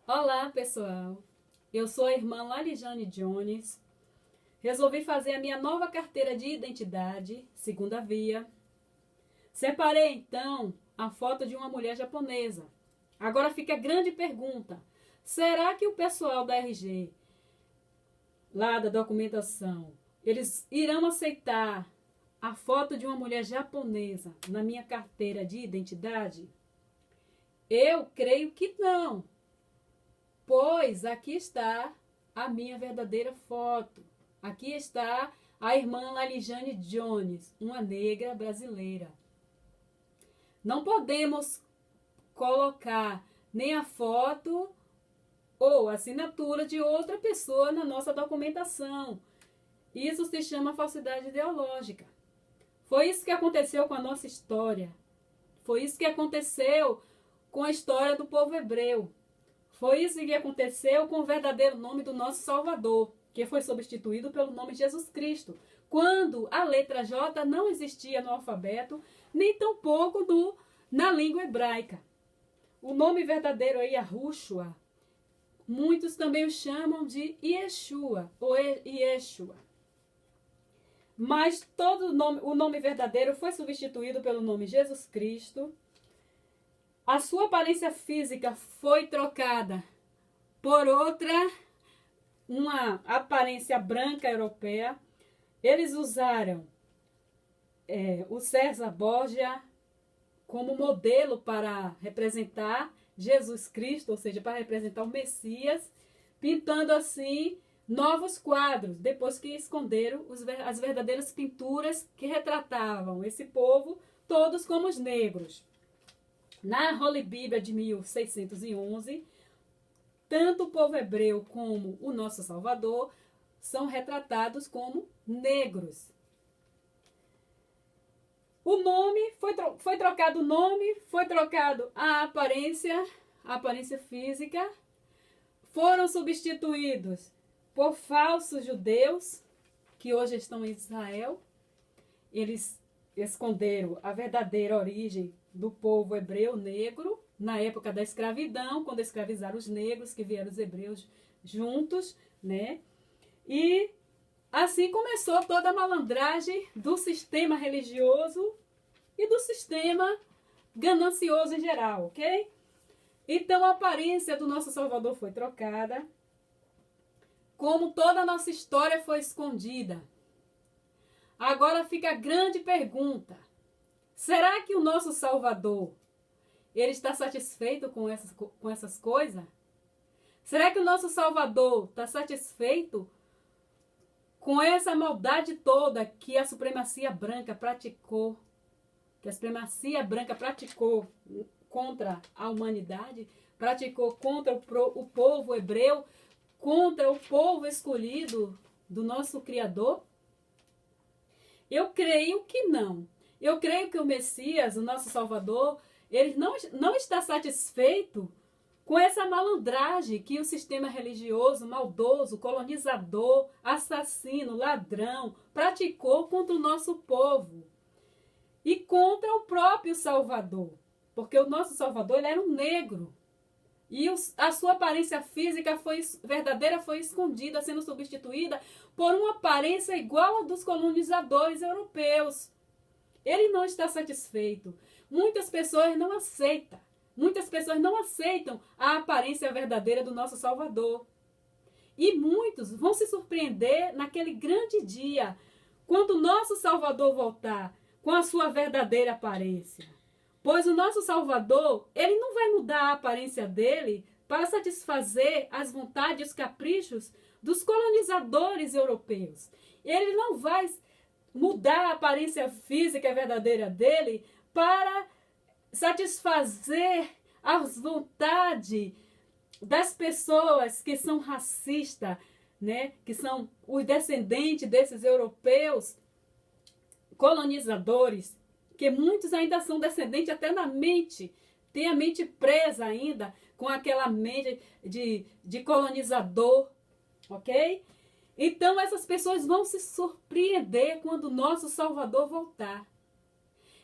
Olá, pessoal. Eu sou a irmã Larijane Jones. Resolvi fazer a minha nova carteira de identidade, segunda via. Separei, então, a foto de uma mulher japonesa. Agora fica a grande pergunta. Será que o pessoal da RG, lá da documentação, eles irão aceitar a foto de uma mulher japonesa na minha carteira de identidade? Eu creio que não. Pois aqui está a minha verdadeira foto. Aqui está a irmã Larijane Jones, uma negra brasileira. Não podemos colocar nem a foto ou a assinatura de outra pessoa na nossa documentação. Isso se chama falsidade ideológica. Foi isso que aconteceu com a nossa história. Foi isso que aconteceu com a história do povo hebreu. Foi isso que aconteceu com o verdadeiro nome do nosso Salvador, que foi substituído pelo nome de Jesus Cristo, quando a letra J não existia no alfabeto, nem tampouco na língua hebraica. O nome verdadeiro é Yahushua. Muitos também o chamam de Yeshua ou Yeshua. Mas o nome verdadeiro foi substituído pelo nome Jesus Cristo. A sua aparência física foi trocada por uma aparência branca europeia. Eles usaram o César Borgia como modelo para representar Jesus Cristo, ou seja, para representar o Messias, pintando assim novos quadros, depois que esconderam as verdadeiras pinturas que retratavam esse povo, todos como os negros. Na Holy Bíblia de 1611, tanto o povo hebreu como o nosso Salvador são retratados como negros. O nome, foi trocado o nome, foi trocado a aparência física, foram substituídos por falsos judeus, que hoje estão em Israel. Eles esconderam a verdadeira origem do povo hebreu negro, na época da escravidão, quando escravizaram os negros, que vieram os hebreus juntos, né? E assim começou toda a malandragem do sistema religioso e do sistema ganancioso em geral, ok? Então a aparência do nosso Salvador foi trocada, como toda a nossa história foi escondida. Agora fica a grande pergunta. Será que o nosso Salvador, ele está satisfeito com essas coisas? Será que o nosso Salvador está satisfeito com essa maldade toda que a supremacia branca praticou? Que a supremacia branca praticou contra a humanidade, praticou contra o povo hebreu, contra o povo escolhido do nosso Criador? Eu creio que não. Eu creio que o Messias, o nosso Salvador, ele não está satisfeito com essa malandragem que o sistema religioso, maldoso, colonizador, assassino, ladrão, praticou contra o nosso povo e contra o próprio Salvador. Porque o nosso Salvador ele era um negro. E a sua aparência física verdadeira foi escondida, sendo substituída por uma aparência igual a dos colonizadores europeus. Ele não está satisfeito. Muitas pessoas não aceitam. Muitas pessoas não aceitam a aparência verdadeira do nosso Salvador. E muitos vão se surpreender naquele grande dia, quando o nosso Salvador voltar com a sua verdadeira aparência. Pois o nosso Salvador, ele não vai mudar a aparência dele para satisfazer as vontades e os caprichos dos colonizadores europeus. Ele não vai mudar a aparência física verdadeira dele para satisfazer as vontades das pessoas que são racistas, né? Que são os descendentes desses europeus colonizadores, que muitos ainda são descendentes até na mente, tem a mente presa ainda com aquela mente de colonizador, ok? Então essas pessoas vão se surpreender quando o nosso Salvador voltar.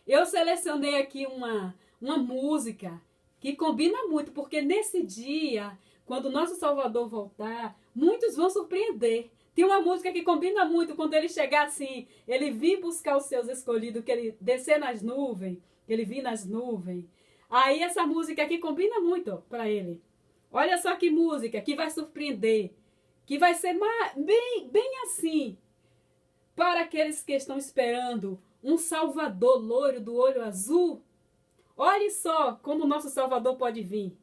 Eu selecionei aqui uma música que combina muito, porque nesse dia, quando o nosso Salvador voltar, muitos vão surpreender. Tem uma música que combina muito quando ele chegar assim, ele vir buscar os seus escolhidos, que ele descer nas nuvens, que ele vir nas nuvens. Aí essa música aqui combina muito para ele. Olha só que música que vai surpreender, que vai ser bem assim, para aqueles que estão esperando um Salvador loiro do olho azul. Olhe só como o nosso Salvador pode vir.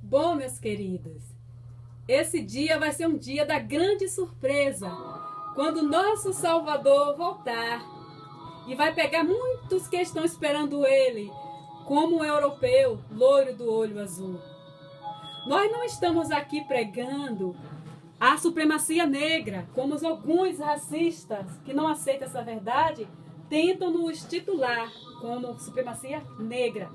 Bom, meus queridos, esse dia vai ser um dia da grande surpresa, quando nosso Salvador voltar e vai pegar muitos que estão esperando ele, como um europeu loiro do olho azul. Nós não estamos aqui pregando a supremacia negra, como alguns racistas que não aceitam essa verdade tentam nos titular como supremacia negra.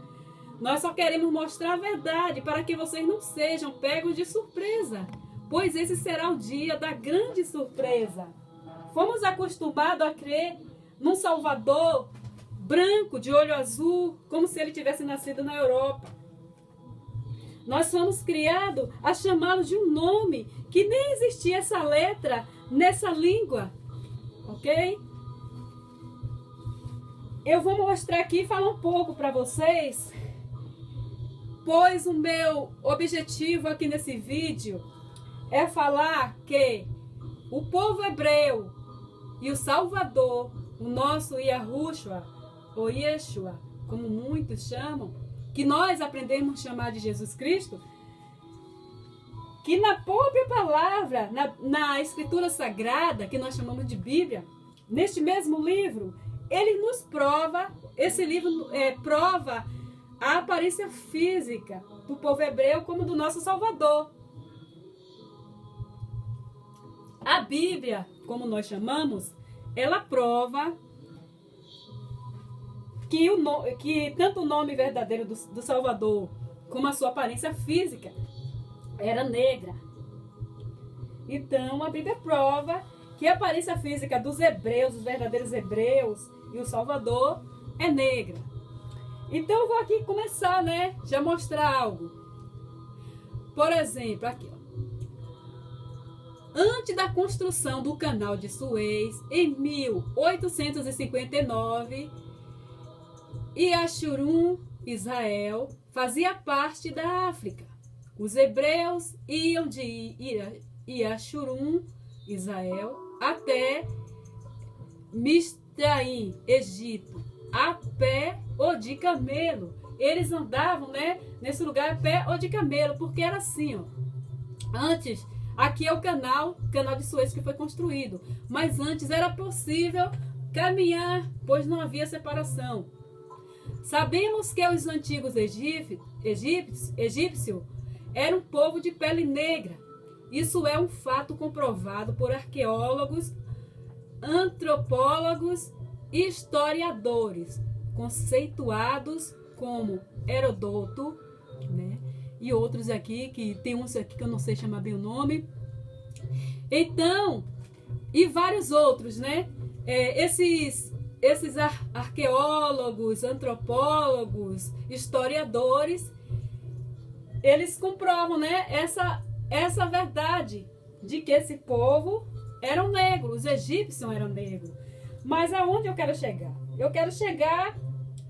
Nós só queremos mostrar a verdade para que vocês não sejam pegos de surpresa, pois esse será o dia da grande surpresa. Fomos acostumados a crer num Salvador branco, de olho azul, como se ele tivesse nascido na Europa. Nós fomos criados a chamá-lo de um nome que nem existia essa letra nessa língua, ok? Eu vou mostrar aqui e falar um pouco para vocês, pois o meu objetivo aqui nesse vídeo é falar que o povo hebreu e o Salvador, o nosso Yahushua, ou Yeshua, como muitos chamam, que nós aprendemos a chamar de Jesus Cristo, que na própria palavra, na Escritura Sagrada, que nós chamamos de Bíblia, neste mesmo livro, ele nos prova, esse livro prova a aparência física do povo hebreu como do nosso Salvador. A Bíblia, como nós chamamos, ela prova que tanto o nome verdadeiro do Salvador como a sua aparência física era negra. Então a Bíblia prova que a aparência física dos hebreus, os verdadeiros hebreus e o Salvador é negra. Então eu vou aqui começar, já mostrar algo. Por exemplo, aqui, ó. Antes da construção do Canal de Suez, em 1859, Yashurun, Israel, fazia parte da África. Os hebreus iam de Yashurun, Israel, até Misraim, Egito, a pé ou de camelo. Eles andavam, nesse lugar a pé ou de camelo, porque era assim, ó. Antes, aqui é o canal de Suez que foi construído, mas antes era possível caminhar, pois não havia separação. Sabemos que os antigos egípcios eram um povo de pele negra. Isso é um fato comprovado por arqueólogos, antropólogos e historiadores conceituados como Herodoto, e outros aqui, que tem uns aqui que eu não sei chamar bem o nome. Então, e vários outros, esses arqueólogos, antropólogos, historiadores, eles comprovam, essa verdade de que esse povo eram negros, os egípcios eram negros. Mas aonde eu quero chegar? Eu quero chegar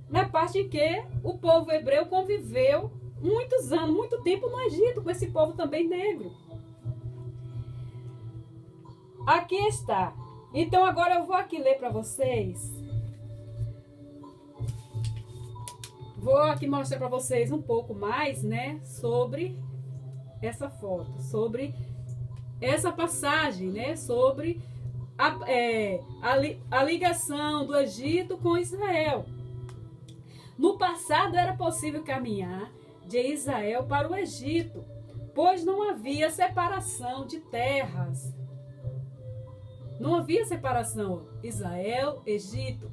na parte em que o povo hebreu conviveu muitos anos, muito tempo no Egito, com esse povo também negro. Aqui está. Então agora eu vou aqui ler para vocês. Vou aqui mostrar para vocês um pouco mais, sobre essa foto, sobre essa passagem, sobre a ligação do Egito com Israel. No passado era possível caminhar de Israel para o Egito, pois não havia separação de terras. Não havia separação Israel, Egito.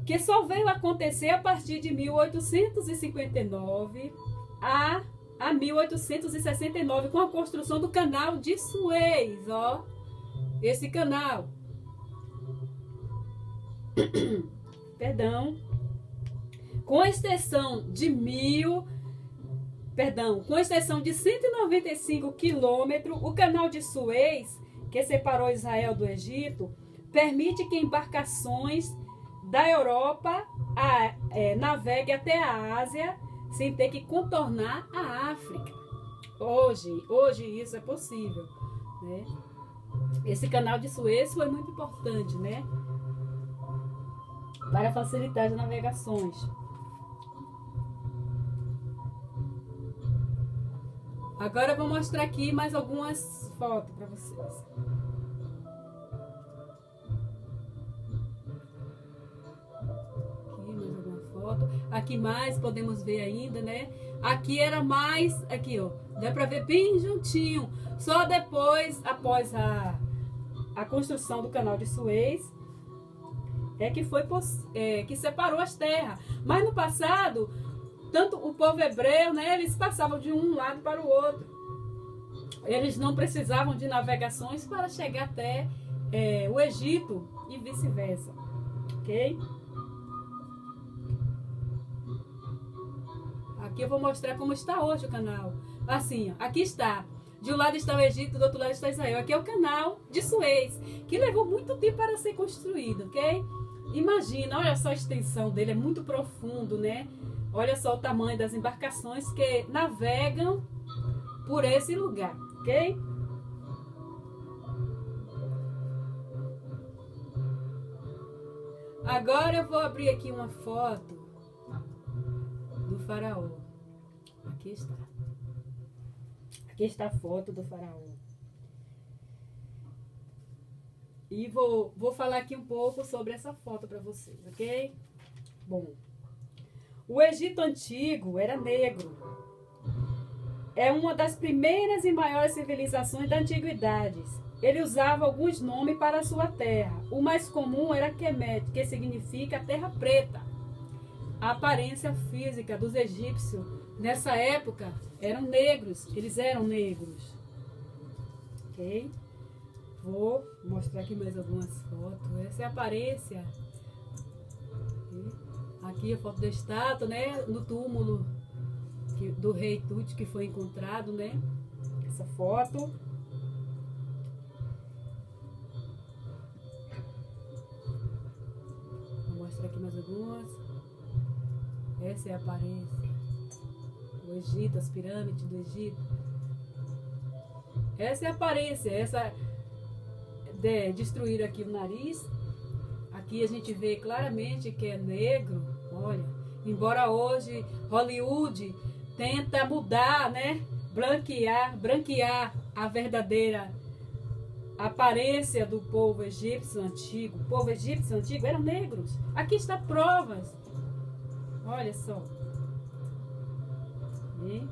Que só veio acontecer a partir de 1859 a 1869, com a construção do canal de Suez, ó. Esse canal. Perdão. Com extensão de 195 quilômetros, o canal de Suez, que separou Israel do Egito, permite que embarcações da Europa naveguem até a Ásia sem ter que contornar a África. Hoje isso é possível, né? Esse canal de Suez foi muito importante, né? Para facilitar as navegações. Agora eu vou mostrar aqui mais algumas fotos para vocês. Aqui mais alguma foto. Aqui mais podemos ver ainda, né? Aqui era mais, aqui ó, dá para ver bem juntinho. Só depois, após a construção do canal de Suez, que separou as terras. Mas no passado, tanto o povo hebreu, né, eles passavam de um lado para o outro. Eles não precisavam de navegações para chegar até o Egito e vice-versa. Ok? Aqui eu vou mostrar como está hoje o canal. Assim, ó, aqui está. De um lado está o Egito, do outro lado está Israel. Aqui é o canal de Suez, que levou muito tempo para ser construído, ok? Imagina, olha só a extensão dele, é muito profundo, né? Olha só o tamanho das embarcações que navegam por esse lugar, ok? Agora eu vou abrir aqui uma foto do faraó. Aqui está. Aqui está a foto do faraó. E vou falar aqui um pouco sobre essa foto para vocês, ok? Bom, o Egito Antigo era negro. É uma das primeiras e maiores civilizações da antiguidade. Ele usava alguns nomes para a sua terra. O mais comum era Kemet, que significa terra preta. A aparência física dos egípcios nessa época eram negros. Eles eram negros. Ok? Vou mostrar aqui mais algumas fotos. Essa é a aparência. Aqui a foto da estátua, né? No túmulo do rei Tut, que foi encontrado, né? Essa foto. Vou mostrar aqui mais algumas. Essa é a aparência. O Egito, as pirâmides do Egito. Essa é a aparência. Essa destruíram aqui o nariz. Aqui a gente vê claramente que é negro. Olha, embora hoje Hollywood tenta mudar, né? Branquear a verdadeira aparência do povo egípcio antigo. O povo egípcio antigo eram negros. Aqui está provas. Olha só. E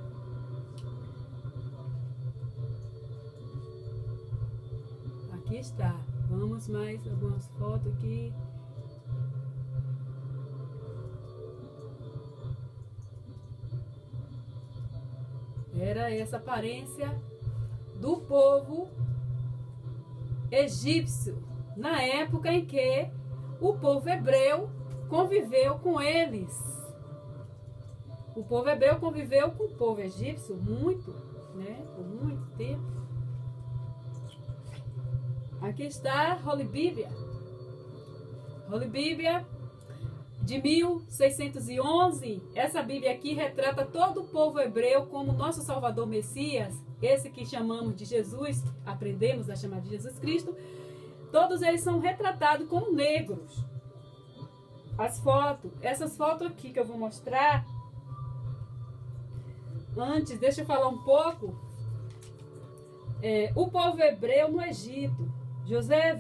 aqui está. Vamos mais algumas fotos aqui. Era essa aparência do povo egípcio, na época em que o povo hebreu conviveu com eles. O povo hebreu conviveu com o povo egípcio muito, né? Por muito tempo. Aqui está Holy Bíblia. Holy Bíblia de 1611. Essa Bíblia aqui retrata todo o povo hebreu como nosso Salvador Messias. Esse que chamamos de Jesus, aprendemos a chamar de Jesus Cristo. Todos eles são retratados como negros. As fotos, essas fotos aqui que eu vou mostrar. Antes, deixa eu falar um pouco. o povo hebreu no Egito. José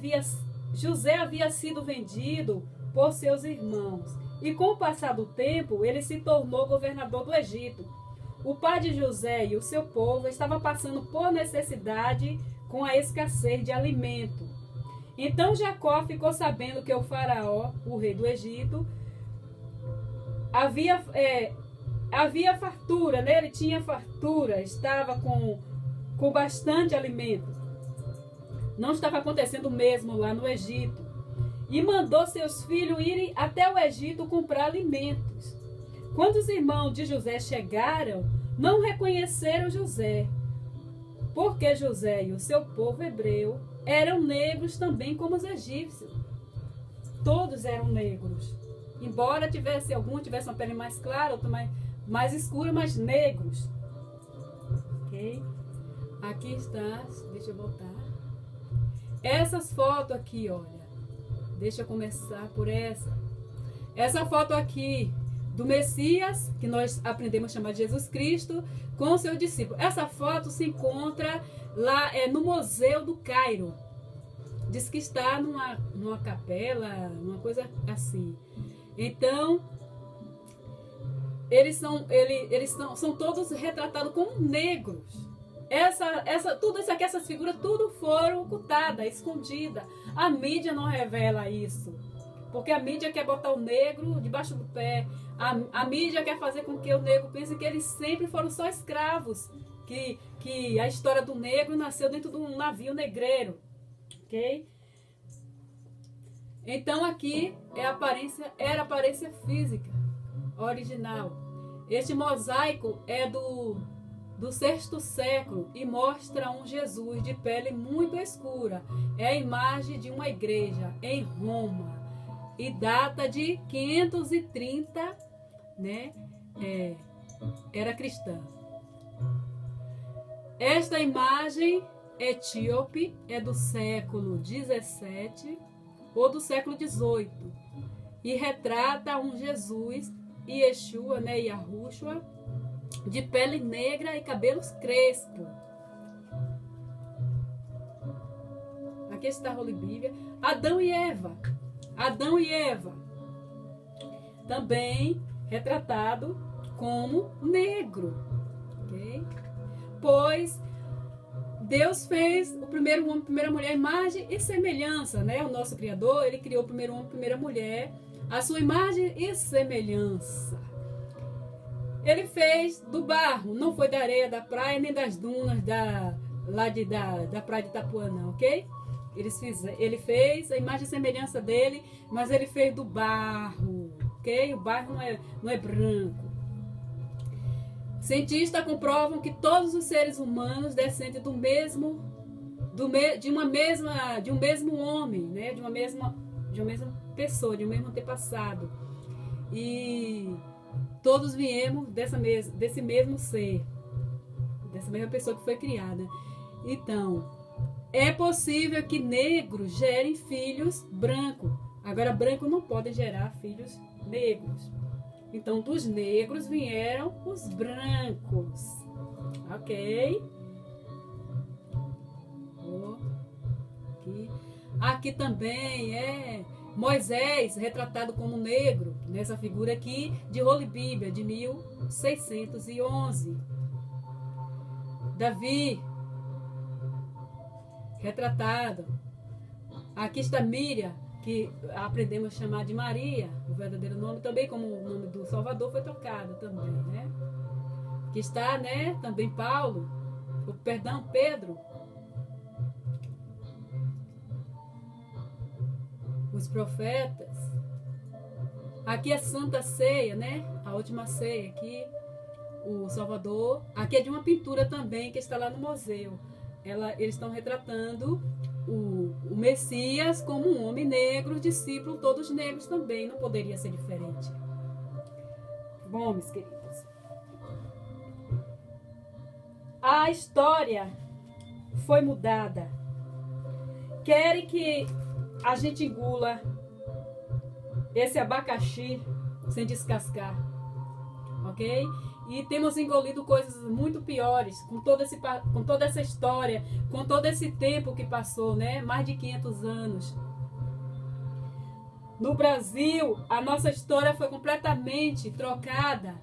havia sido vendido por seus irmãos. E com o passar do tempo, ele se tornou governador do Egito. O pai de José e o seu povo estavam passando por necessidade com a escassez de alimento. Então Jacó ficou sabendo que o faraó, o rei do Egito, havia fartura, né? Ele tinha fartura, estava com bastante alimento. Não estava acontecendo o mesmo lá no Egito. E mandou seus filhos irem até o Egito comprar alimentos. Quando os irmãos de José chegaram, não reconheceram José, porque José e o seu povo hebreu eram negros também como os egípcios. Todos eram negros. Embora algum tivesse uma pele mais clara, outro mais escura, mas negros. Ok? Aqui está, deixa eu voltar. Essas fotos aqui, olha. Deixa eu começar por essa. Essa foto aqui do Messias, que nós aprendemos a chamar de Jesus Cristo, com seu discípulo. Essa foto se encontra lá no Museu do Cairo. Diz que está numa capela, uma coisa assim. Então, eles são todos retratados como negros. Tudo isso aqui, essas figuras, tudo foram ocultadas, escondidas. A mídia não revela isso. Porque a mídia quer botar o negro debaixo do pé. A mídia quer fazer com que o negro pense que eles sempre foram só escravos. Que a história do negro nasceu dentro de um navio negreiro. Ok? Então aqui era a aparência física original. Este mosaico é do 6º século e mostra um Jesus de pele muito escura. É a imagem de uma igreja em Roma e data de 530, né? Era cristã. Esta imagem etíope é do século 17 ou do século 18 e retrata um Jesus, Yeshua, né? Yahushua, de pele negra e cabelos crespos. Aqui está a Holy Bíblia. Adão e Eva. Adão e Eva. Também retratado como negro. Okay? Pois Deus fez o primeiro homem, a primeira mulher, imagem e semelhança, né? O nosso Criador, ele criou o primeiro homem, a primeira mulher, a sua imagem e semelhança. Ele fez do barro, não foi da areia da praia, nem das dunas da praia de Itapuã, não, ok? Ele fez a imagem e semelhança dele, mas ele fez do barro, ok? O barro não é branco. Cientistas comprovam que todos os seres humanos descendem de um mesmo homem, né? de uma mesma pessoa, de um mesmo antepassado. E todos viemos desse mesmo ser, dessa mesma pessoa que foi criada. Então, é possível que negros gerem filhos brancos. Agora, brancos não podem gerar filhos negros. Então, dos negros vieram os brancos. Ok? Aqui também é Moisés, retratado como negro, nessa figura aqui de Holy Bíblia, de 1611. Davi, retratado. Aqui está Miriam, que aprendemos a chamar de Maria, o verdadeiro nome, também como o nome do Salvador foi trocado também, né? Aqui está, né, também Pedro. Os profetas. Aqui é Santa Ceia, né? A última ceia aqui, o Salvador. Aqui é de uma pintura também que está lá no museu. Eles estão retratando o Messias como um homem negro, discípulo, todos negros também. Não poderia ser diferente. Bom, meus queridos, a história foi mudada. Querem que a gente engula esse abacaxi sem descascar, ok? E temos engolido coisas muito piores com toda essa história, com todo esse tempo que passou, né? Mais de 500 anos. No Brasil, a nossa história foi completamente trocada.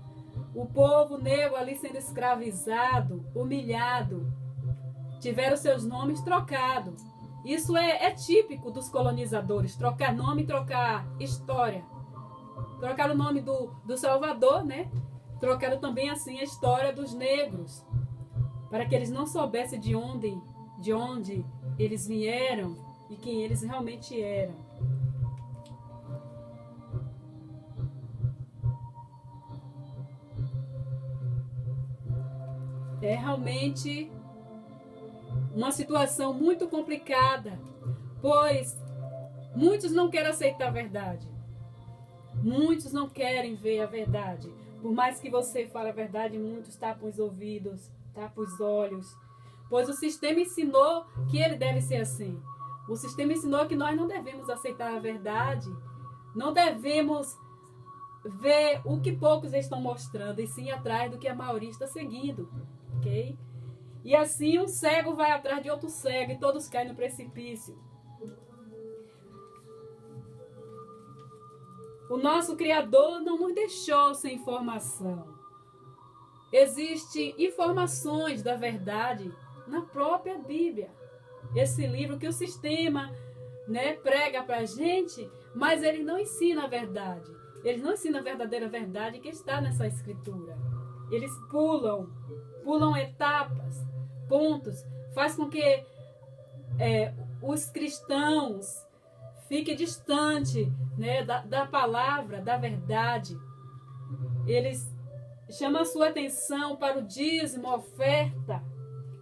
O povo negro ali sendo escravizado, humilhado, tiveram seus nomes trocados. Isso é típico dos colonizadores, trocar nome e trocar história. Trocaram o nome do Salvador, né? Trocaram também assim a história dos negros, para que eles não soubessem de onde eles vieram e quem eles realmente eram. É realmente uma situação muito complicada, pois muitos não querem aceitar a verdade. Muitos não querem ver a verdade. Por mais que você fale a verdade, muitos tapam os ouvidos, tapam os olhos. Pois o sistema ensinou que ele deve ser assim. O sistema ensinou que nós não devemos aceitar a verdade. Não devemos ver o que poucos estão mostrando, e sim atrás do que a maioria está seguindo. Ok? E assim um cego vai atrás de outro cego e todos caem no precipício. O nosso Criador não nos deixou sem informação. Existem informações da verdade na própria Bíblia. Esse livro que o sistema, né, prega para a gente, mas ele não ensina a verdade. Ele não ensina a verdadeira verdade que está nessa escritura. Eles pulam etapas, pontos, faz com que os cristãos fiquem distantes, né, da palavra, da verdade. Eles chamam a sua atenção para o dízimo, a oferta,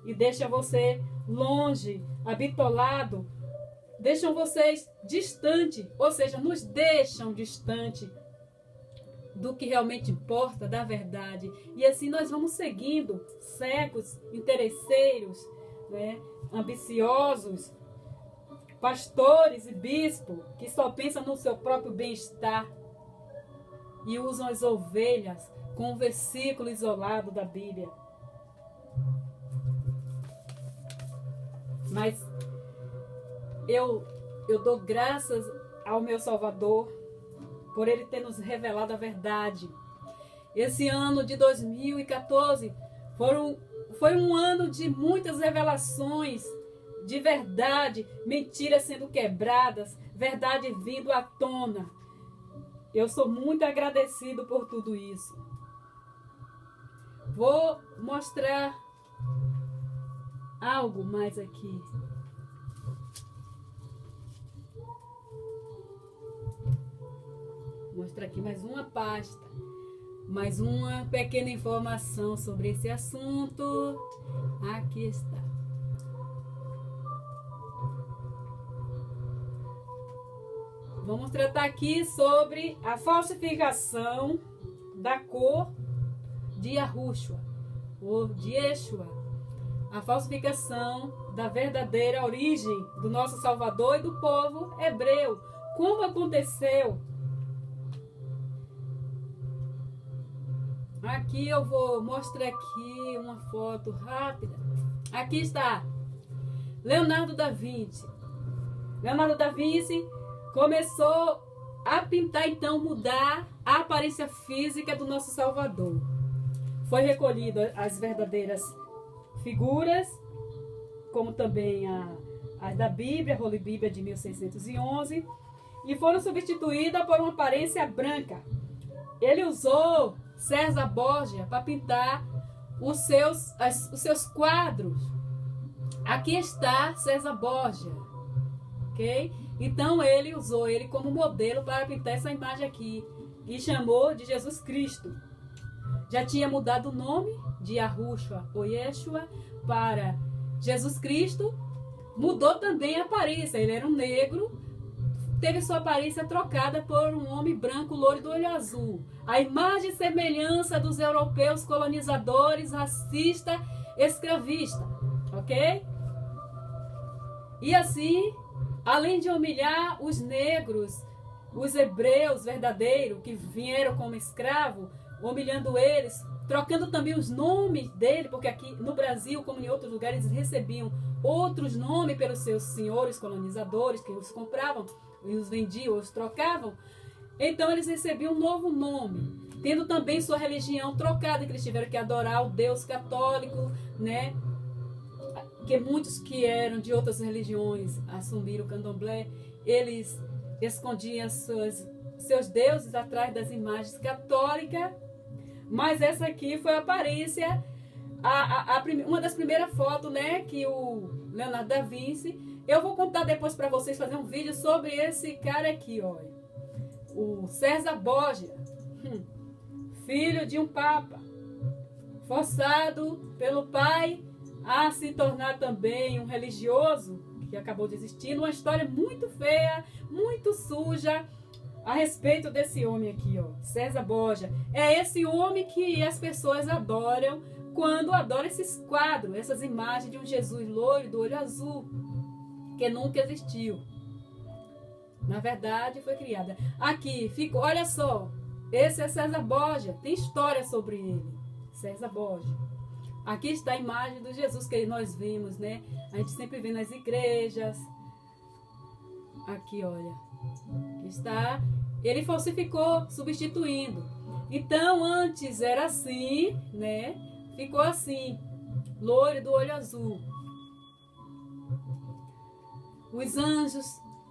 e deixam você longe, habitolado, deixam vocês distante, ou seja, nos deixam distante do que realmente importa, da verdade. E assim nós vamos seguindo cegos, interesseiros, né, ambiciosos, pastores e bispos que só pensam no seu próprio bem-estar e usam as ovelhas com um versículo isolado da Bíblia. Mas eu dou graças ao meu Salvador por Ele ter nos revelado a verdade. Esse ano de 2014 foi um ano de muitas revelações, de verdade, mentiras sendo quebradas, verdade vindo à tona. Eu sou muito agradecido por tudo isso. Vou mostrar algo mais aqui. Vou mostrar aqui mais uma pasta, mais uma pequena informação sobre esse assunto. Aqui está. Vamos tratar aqui sobre a falsificação da cor de Yahushua, ou de Yeshua. A falsificação da verdadeira origem do nosso Salvador e do povo hebreu. Como aconteceu? Aqui eu vou mostrar aqui uma foto rápida. Aqui está Leonardo da Vinci. Leonardo da Vinci começou a pintar, então, mudar a aparência física do nosso Salvador. Foi recolhido as verdadeiras figuras, como também as da Bíblia, a Holy Bíblia de 1611, e foram substituídas por uma aparência branca. Ele usou César Borgia para pintar os seus quadros. Aqui está César Borgia, ok? Então ele usou ele como modelo para pintar essa imagem aqui e chamou de Jesus Cristo. Já tinha mudado o nome de Yahushua ou Yeshua para Jesus Cristo. Mudou também a aparência. Ele era um negro, teve sua aparência trocada por um homem branco, loiro do olho azul. A imagem e semelhança dos europeus colonizadores, racista, escravista, ok? E assim, além de humilhar os negros, os hebreus verdadeiros que vieram como escravo, humilhando eles, trocando também os nomes dele, porque aqui no Brasil, como em outros lugares, eles recebiam outros nomes pelos seus senhores colonizadores, que os compravam e os vendiam, os trocavam. Então eles recebiam um novo nome, tendo também sua religião trocada, que eles tiveram que adorar o Deus católico, né? Que muitos que eram de outras religiões assumiram o candomblé, eles escondiam seus deuses atrás das imagens católicas. Mas essa aqui foi a aparência, uma das primeiras fotos, né, que o Leonardo da Vinci. Eu vou contar depois para vocês, fazer um vídeo sobre esse cara aqui, olha. O César Borgia, filho de um papa, forçado pelo pai a se tornar também um religioso, que acabou desistindo. Uma história muito feia, muito suja, a respeito desse homem aqui, ó, César Borgia. É esse homem que as pessoas adoram quando adoram esses quadros, essas imagens de um Jesus loiro, do olho azul, que nunca existiu. Na verdade, foi criada. Aqui, olha só, esse é César Borgia, tem história sobre ele, César Borgia. Aqui está a imagem do Jesus que nós vimos, né? A gente sempre vê nas igrejas. Aqui, olha. Aqui está. Ele falsificou, substituindo. Então, antes era assim, né? Ficou assim. Loiro do olho azul. Os anjos,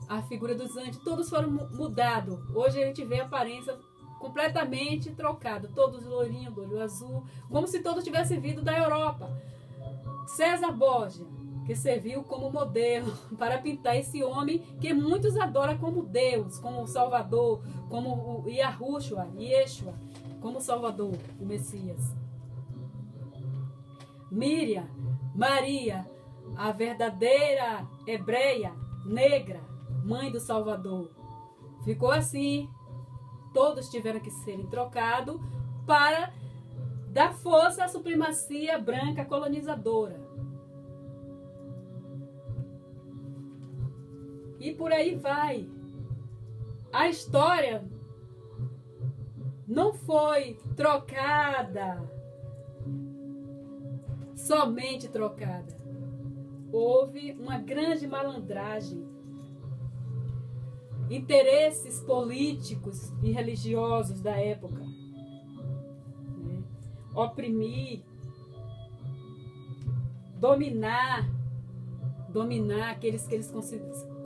a figura dos anjos, todos foram mudados. Hoje a gente vê a aparência completamente trocada. Todos loirinhos do olho azul, como se todos tivessem vindo da Europa. César Borgia, que serviu como modelo para pintar esse homem que muitos adoram como Deus, como o Salvador, como o Yahushua, Yeshua, como o Salvador, o Messias. Miriam, Maria, a verdadeira hebreia, negra, mãe do Salvador. Ficou assim. Todos tiveram que serem trocados para dar força à supremacia branca colonizadora. E por aí vai. A história não foi trocada, somente trocada. Houve uma grande malandragem, interesses políticos e religiosos da época, né? Oprimir, dominar aqueles que eles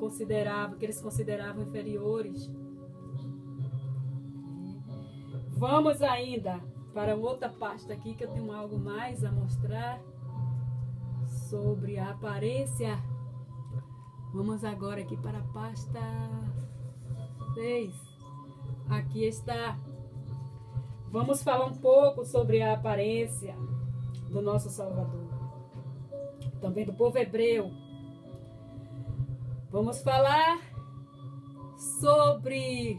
consideravam inferiores. Vamos ainda para outra pasta aqui, que eu tenho algo mais a mostrar sobre a aparência. Vamos agora aqui para a pasta 6. Aqui está. Vamos falar um pouco sobre a aparência do nosso Salvador, também do povo hebreu. Vamos falar sobre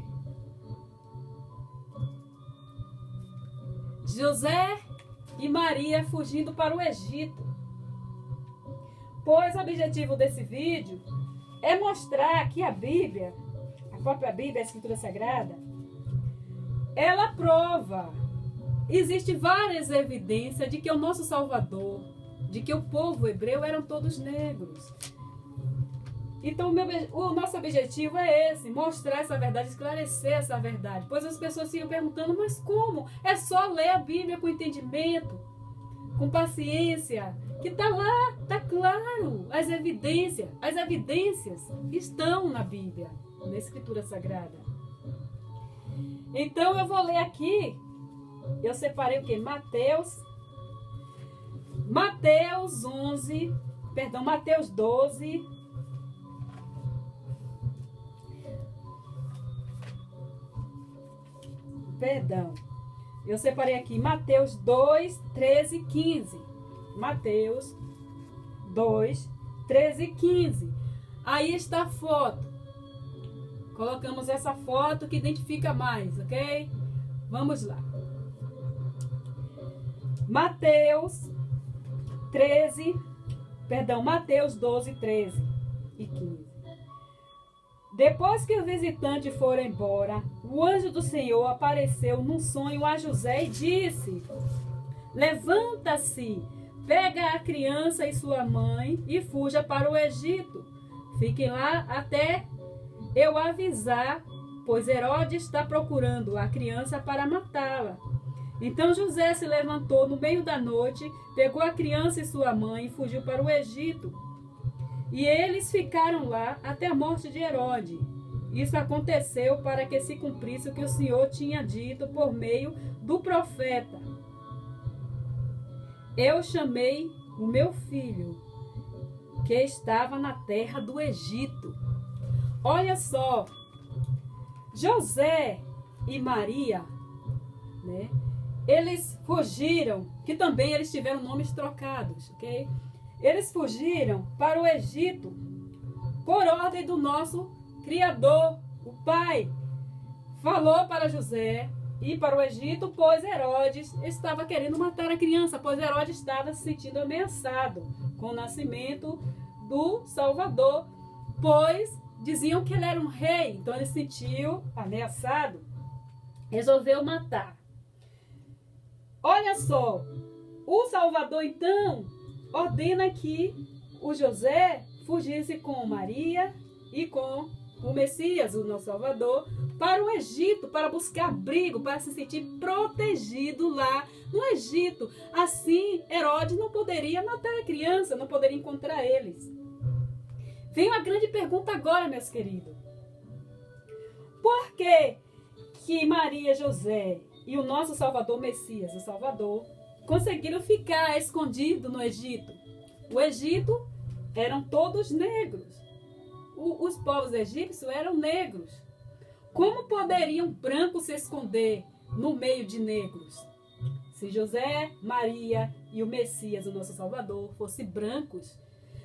José e Maria fugindo para o Egito. Pois o objetivo desse vídeo é mostrar que a Bíblia, a própria Bíblia, a Escritura Sagrada, ela prova, existe várias evidências de que o nosso Salvador, de que o povo hebreu eram todos negros. Então o nosso objetivo é esse, mostrar essa verdade, esclarecer essa verdade. Pois as pessoas ficam perguntando, mas como? É só ler a Bíblia com entendimento, com paciência, que está lá, está claro, as evidências estão na Bíblia, na Escritura Sagrada. Então eu vou ler aqui, eu separei o que? Mateus 12, eu separei aqui Mateus 2, 13 e 15. Mateus 2, 13 e 15. Aí está a foto. Colocamos essa foto que identifica mais, ok? Vamos lá. Mateus 12, 13 e 15. Depois que o visitante for embora, o anjo do Senhor apareceu num sonho a José e disse: levanta-se, pega a criança e sua mãe e fuja para o Egito. Fiquem lá até eu avisar, pois Herodes está procurando a criança para matá-la. Então José se levantou no meio da noite, pegou a criança e sua mãe e fugiu para o Egito. E eles ficaram lá até a morte de Herodes. Isso aconteceu para que se cumprisse o que o Senhor tinha dito por meio do profeta: eu chamei o meu filho, que estava na terra do Egito. Olha só, José e Maria, né? Eles fugiram, que também eles tiveram nomes trocados, ok? Eles fugiram para o Egito por ordem do nosso Criador, o Pai. Falou para José ir para o Egito, pois Herodes estava querendo matar a criança, pois Herodes estava se sentindo ameaçado com o nascimento do Salvador, pois diziam que ele era um rei, então ele se sentiu ameaçado, resolveu matar. Olha só, o Salvador então ordena que o José fugisse com Maria e com o Messias, o nosso Salvador, para o Egito, para buscar abrigo, para se sentir protegido lá no Egito. Assim, Herodes não poderia matar a criança, não poderia encontrar eles. Vem uma grande pergunta agora, meus queridos. Por que que Maria, José e o nosso Salvador, Messias, o Salvador, conseguiram ficar escondidos no Egito? O Egito eram todos negros. Os povos egípcios eram negros. Como poderiam brancos se esconder no meio de negros? Se José, Maria e o Messias, o nosso Salvador, fossem brancos,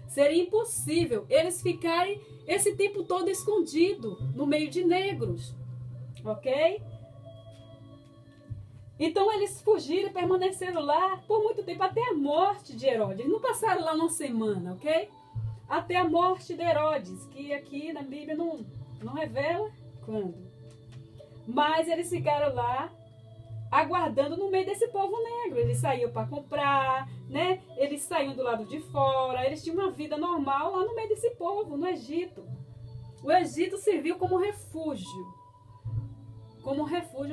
seria impossível eles ficarem esse tempo todo escondidos no meio de negros. Ok? Então eles fugiram e permaneceram lá por muito tempo, até a morte de Herodes. Eles não passaram lá uma semana, ok? Até a morte de Herodes, que aqui na Bíblia não revela quando. Mas eles ficaram lá aguardando no meio desse povo negro. Eles saíam para comprar, né? Eles saíam do lado de fora, eles tinham uma vida normal lá no meio desse povo, no Egito. O Egito serviu como refúgio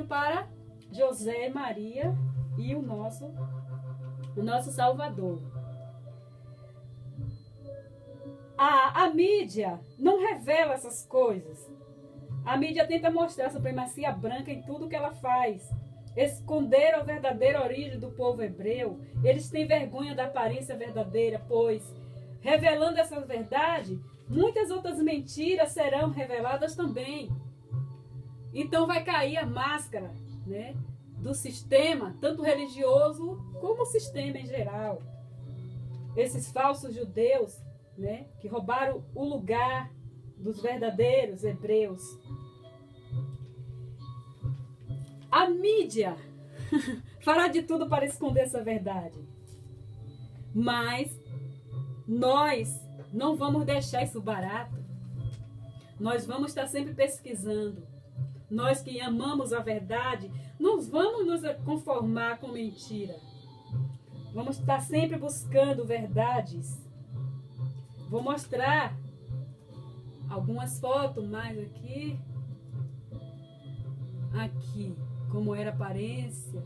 para José, Maria e o nosso Salvador. A mídia não revela essas coisas. A mídia tenta mostrar a supremacia branca em tudo que ela faz. Esconder a verdadeira origem do povo hebreu. Eles têm vergonha da aparência verdadeira, pois, revelando essa verdade, muitas outras mentiras serão reveladas também. Então vai cair a máscara, né, do sistema, tanto religioso como o sistema em geral. Esses falsos judeus, né, que roubaram o lugar dos verdadeiros hebreus. A mídia fará de tudo para esconder essa verdade. Mas nós não vamos deixar isso barato. Nós vamos estar sempre pesquisando. Nós que amamos a verdade, não vamos nos conformar com mentira. Vamos estar sempre buscando verdades. Vou mostrar algumas fotos mais aqui. Aqui, como era a aparência.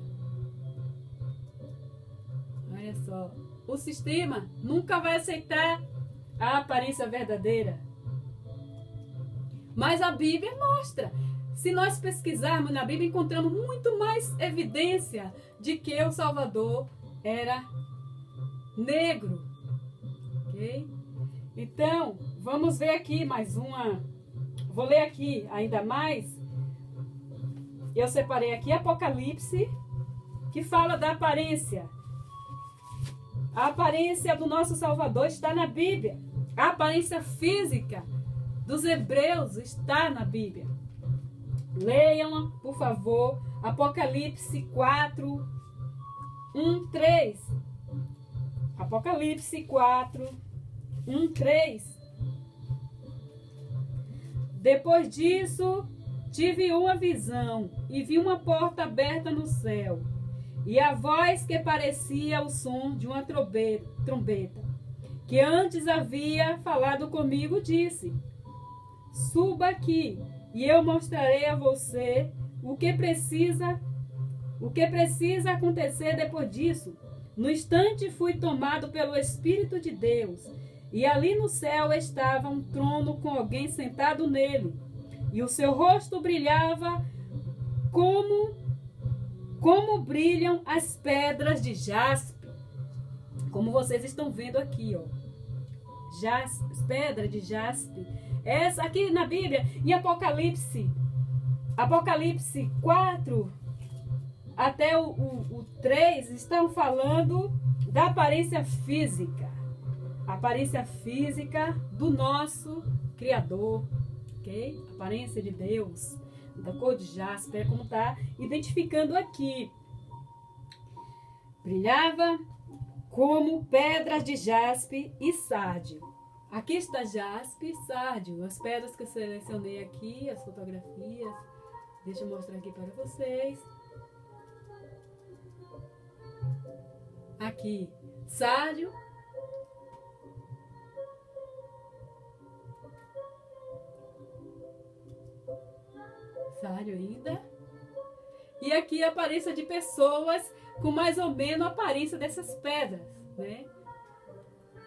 Olha só. O sistema nunca vai aceitar a aparência verdadeira. Mas a Bíblia mostra. Se nós pesquisarmos na Bíblia, encontramos muito mais evidência de que o Salvador era negro. Ok? Então, vamos ver aqui mais uma. Vou ler aqui ainda mais. Eu separei aqui Apocalipse, que fala da aparência. A aparência do nosso Salvador está na Bíblia. A aparência física dos hebreus está na Bíblia. Leiam, por favor, Apocalipse 4, 1, 3. Apocalipse 4, 1, 3. Depois disso, tive uma visão e vi uma porta aberta no céu, e a voz que parecia o som de uma trombeta, que antes havia falado comigo, disse: suba aqui, e eu mostrarei a você o que precisa acontecer depois disso. No instante fui tomado pelo Espírito de Deus, e ali no céu estava um trono com alguém sentado nele, e o seu rosto brilhava como brilham as pedras de jaspe, como vocês estão vendo aqui, ó. Pedra de jaspe. Essa aqui na Bíblia, em Apocalipse 4 até o 3, estão falando da aparência física. A aparência física do nosso Criador, ok? A aparência de Deus, da cor de jaspe, é como está identificando aqui. Brilhava como pedras de jaspe e sárdio. Aqui está jaspe e sárdio, as pedras que eu selecionei aqui, as fotografias. Deixa eu mostrar aqui para vocês. Aqui, sárdio. Sárdio ainda. E aqui a aparência de pessoas com mais ou menos a aparência dessas pedras, né?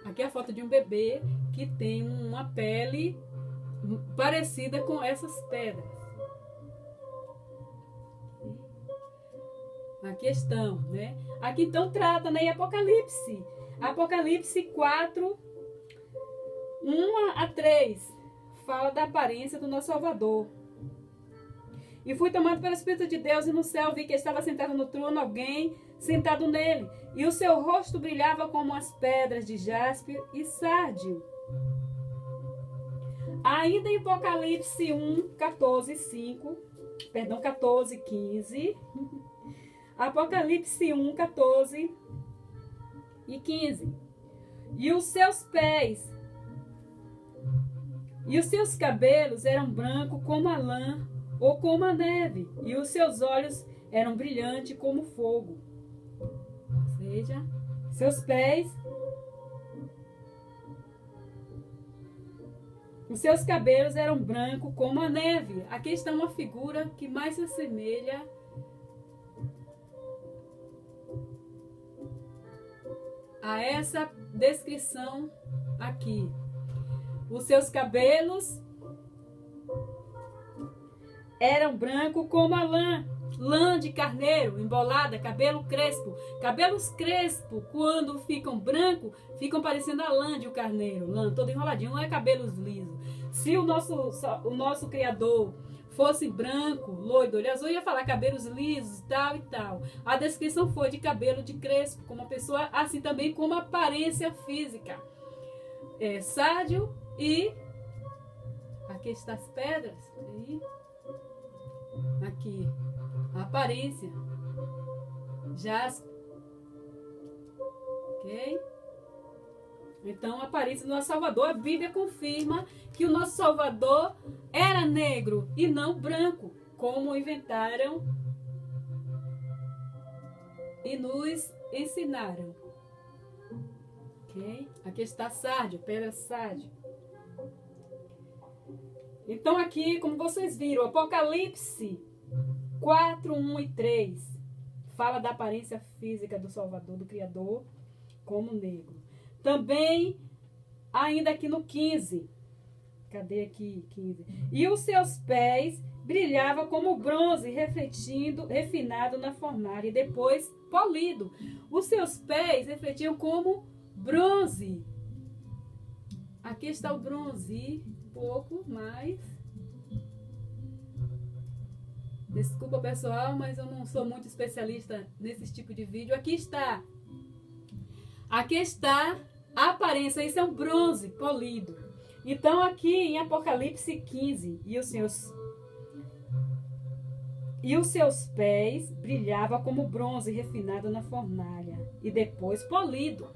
Aqui é a foto de um bebê que tem uma pele parecida com essas pedras. Aqui estão, né? Aqui então trata, né, em Apocalipse. Apocalipse 4, 1 a 3. Fala da aparência do nosso Salvador. E fui tomado pelo Espírito de Deus, e no céu vi que estava sentado no trono alguém sentado nele, e o seu rosto brilhava como as pedras de jaspe e sárdio. Ainda em Apocalipse 14, 15. Apocalipse 1, 14 e 15. E os seus pés e os seus cabelos eram brancos como a lã ou como a neve, e os seus olhos eram brilhantes como fogo. Ou seja, seus pés, os seus cabelos eram brancos como a neve. Aqui está uma figura que mais se assemelha a essa descrição aqui. Os seus cabelos eram brancos como a lã de carneiro, embolada, cabelo crespo. Cabelos crespos, quando ficam brancos, ficam parecendo a lã de um carneiro. Lã todo enroladinho, não é cabelos lisos. Se o nosso Criador fosse branco, loiro, olho azul, ia falar cabelos lisos, tal e tal. A descrição foi de cabelo de crespo, como uma pessoa, assim também como aparência física. Sárdio e... Aqui estão as pedras. Aí. Aqui, a aparência, jaspe, ok? Então, a aparência do nosso Salvador, a Bíblia confirma que o nosso Salvador era negro e não branco, como inventaram e nos ensinaram, ok? Aqui está sárdio, pedra sárdio. Então aqui, como vocês viram, Apocalipse 4, 1 e 3 fala da aparência física do Salvador, do Criador, como negro. Também, ainda aqui no 15, cadê aqui 15? E os seus pés brilhavam como bronze, refletindo, refinado na fornalha e depois polido. Os seus pés refletiam como bronze. Aqui está o bronze. Pouco mais. Desculpa, pessoal, mas eu não sou muito especialista nesse tipo de vídeo. Aqui está a aparência. Isso é um bronze polido. Então aqui em Apocalipse 15, e os seus pés brilhavam como bronze refinado na fornalha e depois polido.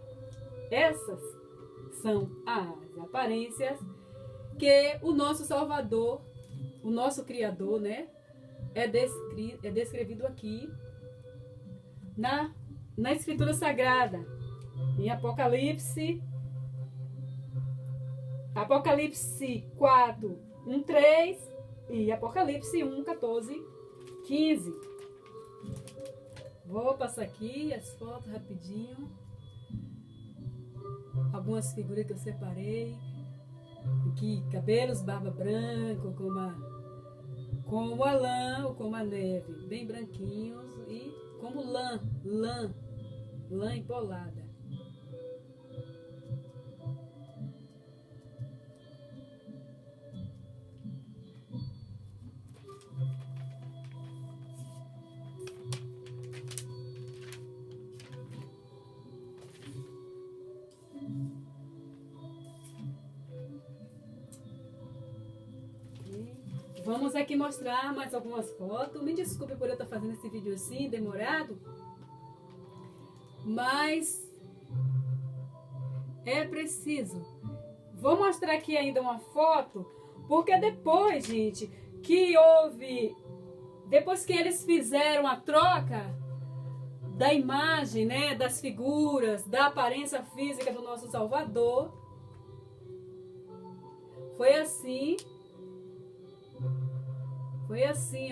Essas são as aparências porque o nosso Salvador, o nosso Criador, né, é descrevido aqui na Escritura Sagrada, em Apocalipse 4, 1, 3 e Apocalipse 1, 14, 15. Vou passar aqui as fotos rapidinho. Algumas figuras que eu separei. Aqui, cabelos, barba branca, como a lã ou como a neve, bem branquinhos, e como lã empolada. Vamos aqui mostrar mais algumas fotos. Me desculpe por eu estar fazendo esse vídeo assim, demorado. Mas é preciso. Vou mostrar aqui ainda uma foto, porque depois, gente, depois que eles fizeram a troca da imagem, né, das figuras, da aparência física do nosso Salvador, foi assim,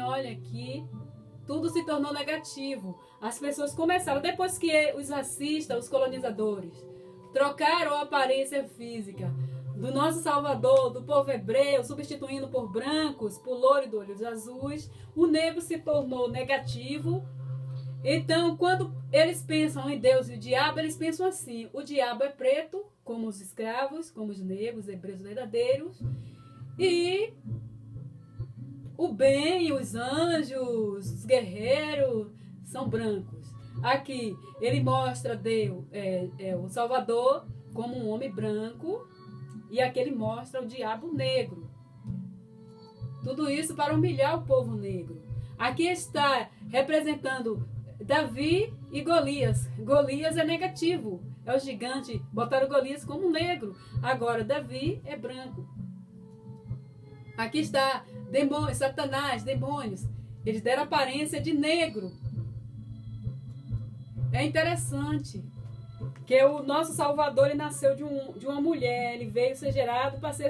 olha aqui, tudo se tornou negativo. As pessoas começaram, depois que os racistas, os colonizadores, trocaram a aparência física do nosso Salvador, do povo hebreu, substituindo por brancos, por loiro de olhos azuis, o negro se tornou negativo. Então, quando eles pensam em Deus e o diabo, eles pensam assim: o diabo é preto, como os escravos, como os negros, hebreus verdadeiros, e o bem, os anjos, os guerreiros são brancos. Aqui ele mostra Deus, o Salvador, como um homem branco, e aqui ele mostra o diabo negro. Tudo isso para humilhar o povo negro. Aqui está representando Davi e Golias. Golias é negativo, é o gigante. Botaram Golias como negro. Agora Davi é branco. Aqui está demônios, Satanás, demônios. Eles deram aparência de negro. É interessante que o nosso Salvador, ele nasceu de uma mulher. Ele veio ser gerado para ser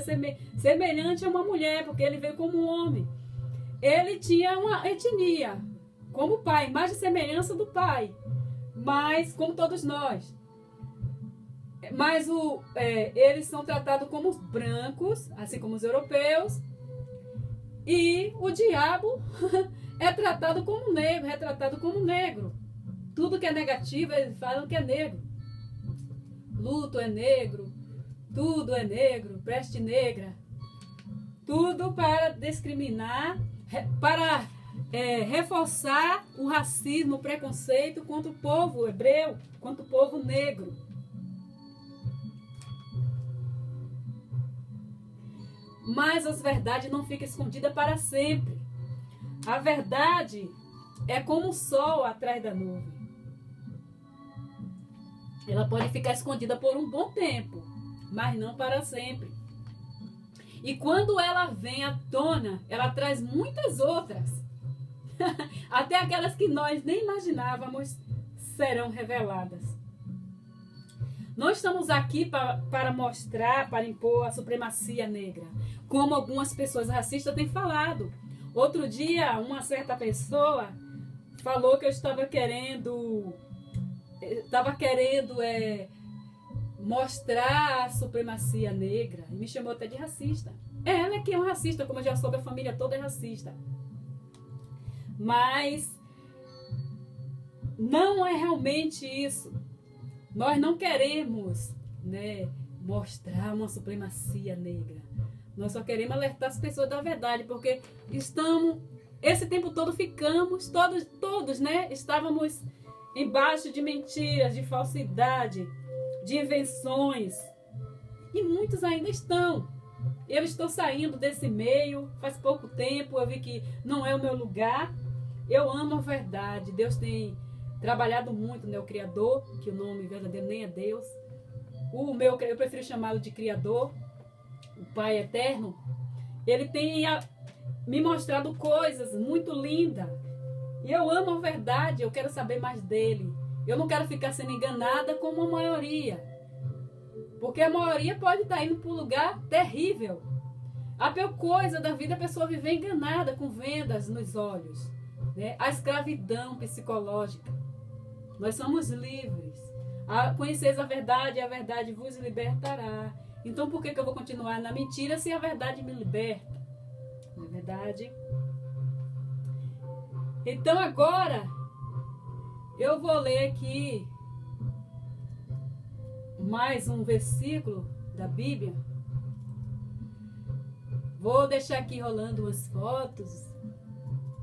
semelhante a uma mulher, porque ele veio como um homem. Ele tinha uma etnia, como pai, imagem e semelhança do pai, mas como todos nós. Mas eles são tratados como brancos, assim como os europeus. E o diabo é tratado como negro, retratado como negro. Tudo que é negativo, eles falam que é negro. Luto é negro, tudo é negro, peste negra. Tudo para discriminar, para reforçar o racismo, o preconceito contra o povo hebreu, contra o povo negro. Mas as verdades não ficam escondidas para sempre. A verdade é como o sol atrás da nuvem. Ela pode ficar escondida por um bom tempo, mas não para sempre. E quando ela vem à tona, ela traz muitas outras. Até aquelas que nós nem imaginávamos serão reveladas. Nós estamos aqui para mostrar, para impor a supremacia negra, como algumas pessoas racistas têm falado. Outro dia, uma certa pessoa falou que eu estava querendo mostrar a supremacia negra, e me chamou até de racista. Ela que é um racista, como eu já soube, a família toda é racista. Mas não é realmente isso. Nós não queremos, né, mostrar uma supremacia negra. Nós só queremos alertar as pessoas da verdade, porque esse tempo todo ficamos, todos, né, estávamos embaixo de mentiras, de falsidade, de invenções. E muitos ainda estão. Eu estou saindo desse meio faz pouco tempo, eu vi que não é o meu lugar. Eu amo a verdade. Deus tem trabalhado muito, né, o Criador, que o nome verdadeiro nem é Deus. Eu prefiro chamá-lo de Criador. o Pai Eterno, Ele tem me mostrado coisas muito lindas. E eu amo a verdade, eu quero saber mais dele. Eu não quero ficar sendo enganada como a maioria. Porque a maioria pode estar indo para um lugar terrível. A pior coisa da vida é a pessoa viver enganada com vendas nos olhos. Né? A escravidão psicológica. Nós somos livres. Conheceis a verdade e a verdade vos libertará. Então por que eu vou continuar na mentira se a verdade me liberta? Não é verdade? Então agora eu vou ler aqui mais um versículo da Bíblia. Vou deixar aqui rolando umas fotos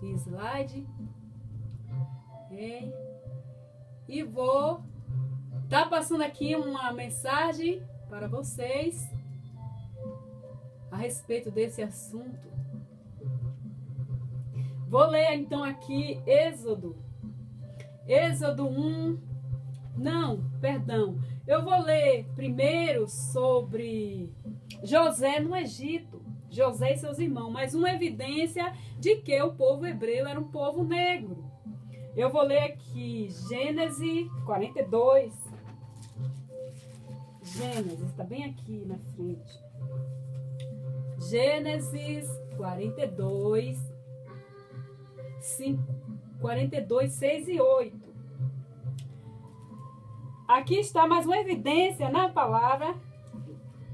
e slide. Okay. E vou estar passando aqui uma mensagem para vocês a respeito desse assunto. Vou ler então aqui Êxodo 1. Não, perdão. Eu vou ler primeiro sobre José no Egito. José e seus irmãos. Mas uma evidência de que o povo hebreu era um povo negro. Eu vou ler aqui Gênesis 42. Gênesis, está bem aqui na frente. Gênesis 42, 6 e 8. Aqui está mais uma evidência na palavra,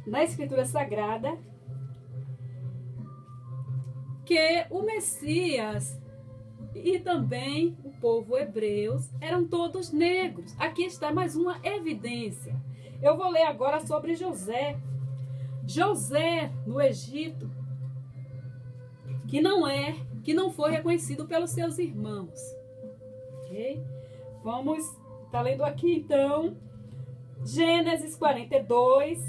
na Escritura Sagrada, que o Messias e também o povo hebreu eram todos negros. Aqui está mais uma evidência. Eu vou ler agora sobre José. José no Egito, que não foi reconhecido pelos seus irmãos. Ok? Vamos estar lendo aqui então Gênesis 42,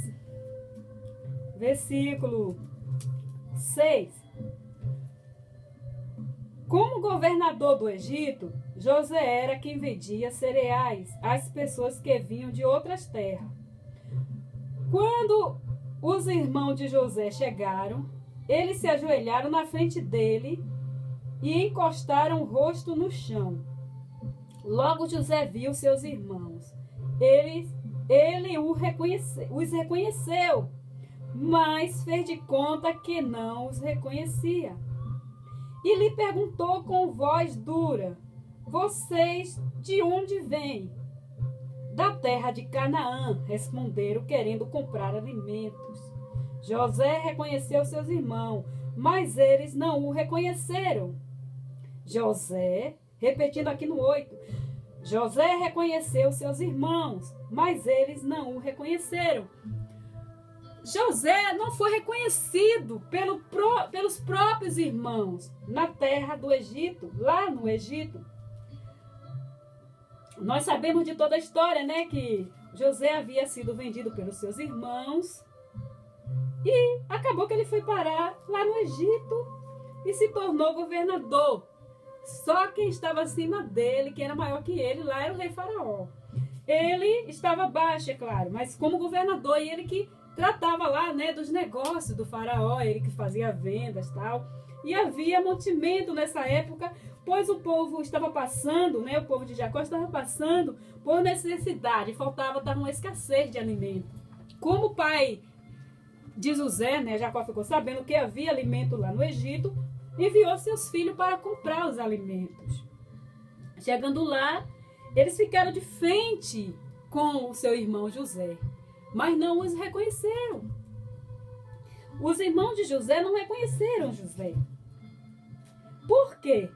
versículo 6. Como governador do Egito, José era quem vendia cereais às pessoas que vinham de outras terras. Quando os irmãos de José chegaram, eles se ajoelharam na frente dele e encostaram o rosto no chão. Logo José viu seus irmãos. Ele os reconheceu, mas fez de conta que não os reconhecia. E lhe perguntou com voz dura: vocês de onde vêm? Da terra de Canaã, responderam, querendo comprar alimentos. José reconheceu seus irmãos, mas eles não o reconheceram. José, repetindo aqui no 8, José reconheceu seus irmãos, mas eles não o reconheceram. José não foi reconhecido pelos próprios irmãos na terra do Egito, lá no Egito. Nós sabemos de toda a história, né? Que José havia sido vendido pelos seus irmãos e acabou que ele foi parar lá no Egito e se tornou governador. Só quem estava acima dele, que era maior que ele, lá era o rei Faraó. Ele estava abaixo, é claro, mas como governador, e ele que tratava lá, né, dos negócios do Faraó, ele que fazia vendas e tal. E havia mantimento nessa época, pois o povo estava passando, né, o povo de Jacó estava passando por necessidade, estava uma escassez de alimento. Como o pai de José, né, Jacó ficou sabendo que havia alimento lá no Egito, enviou seus filhos para comprar os alimentos. Chegando lá, eles ficaram de frente com o seu irmão José, mas não os reconheceram. Os irmãos de José não reconheceram José. Por quê?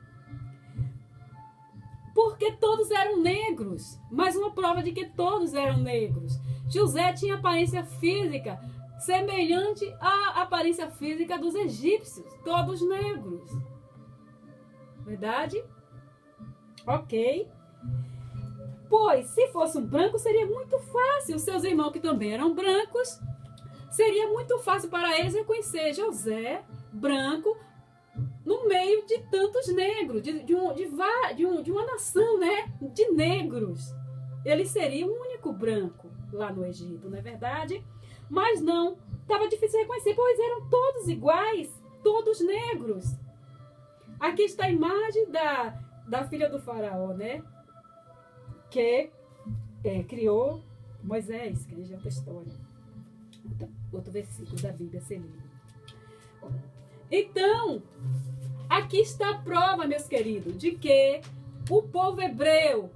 Porque todos eram negros. Mais uma prova de que todos eram negros. José tinha aparência física semelhante à aparência física dos egípcios, todos negros. Verdade? Ok. Pois, se fosse um branco, seria muito fácil. Os seus irmãos, que também eram brancos, seria muito fácil para eles reconhecer José, branco, no meio de tantos negros, de uma nação, né, de negros. Ele seria o único branco lá no Egito, não é verdade? Mas não, estava difícil reconhecer, pois eram todos iguais, todos negros. Aqui está a imagem da filha do faraó, né? Que criou Moisés, que é outra história. Outro versículo da Bíblia a ser lido. Então, aqui está a prova, meus queridos, de que o povo hebreu,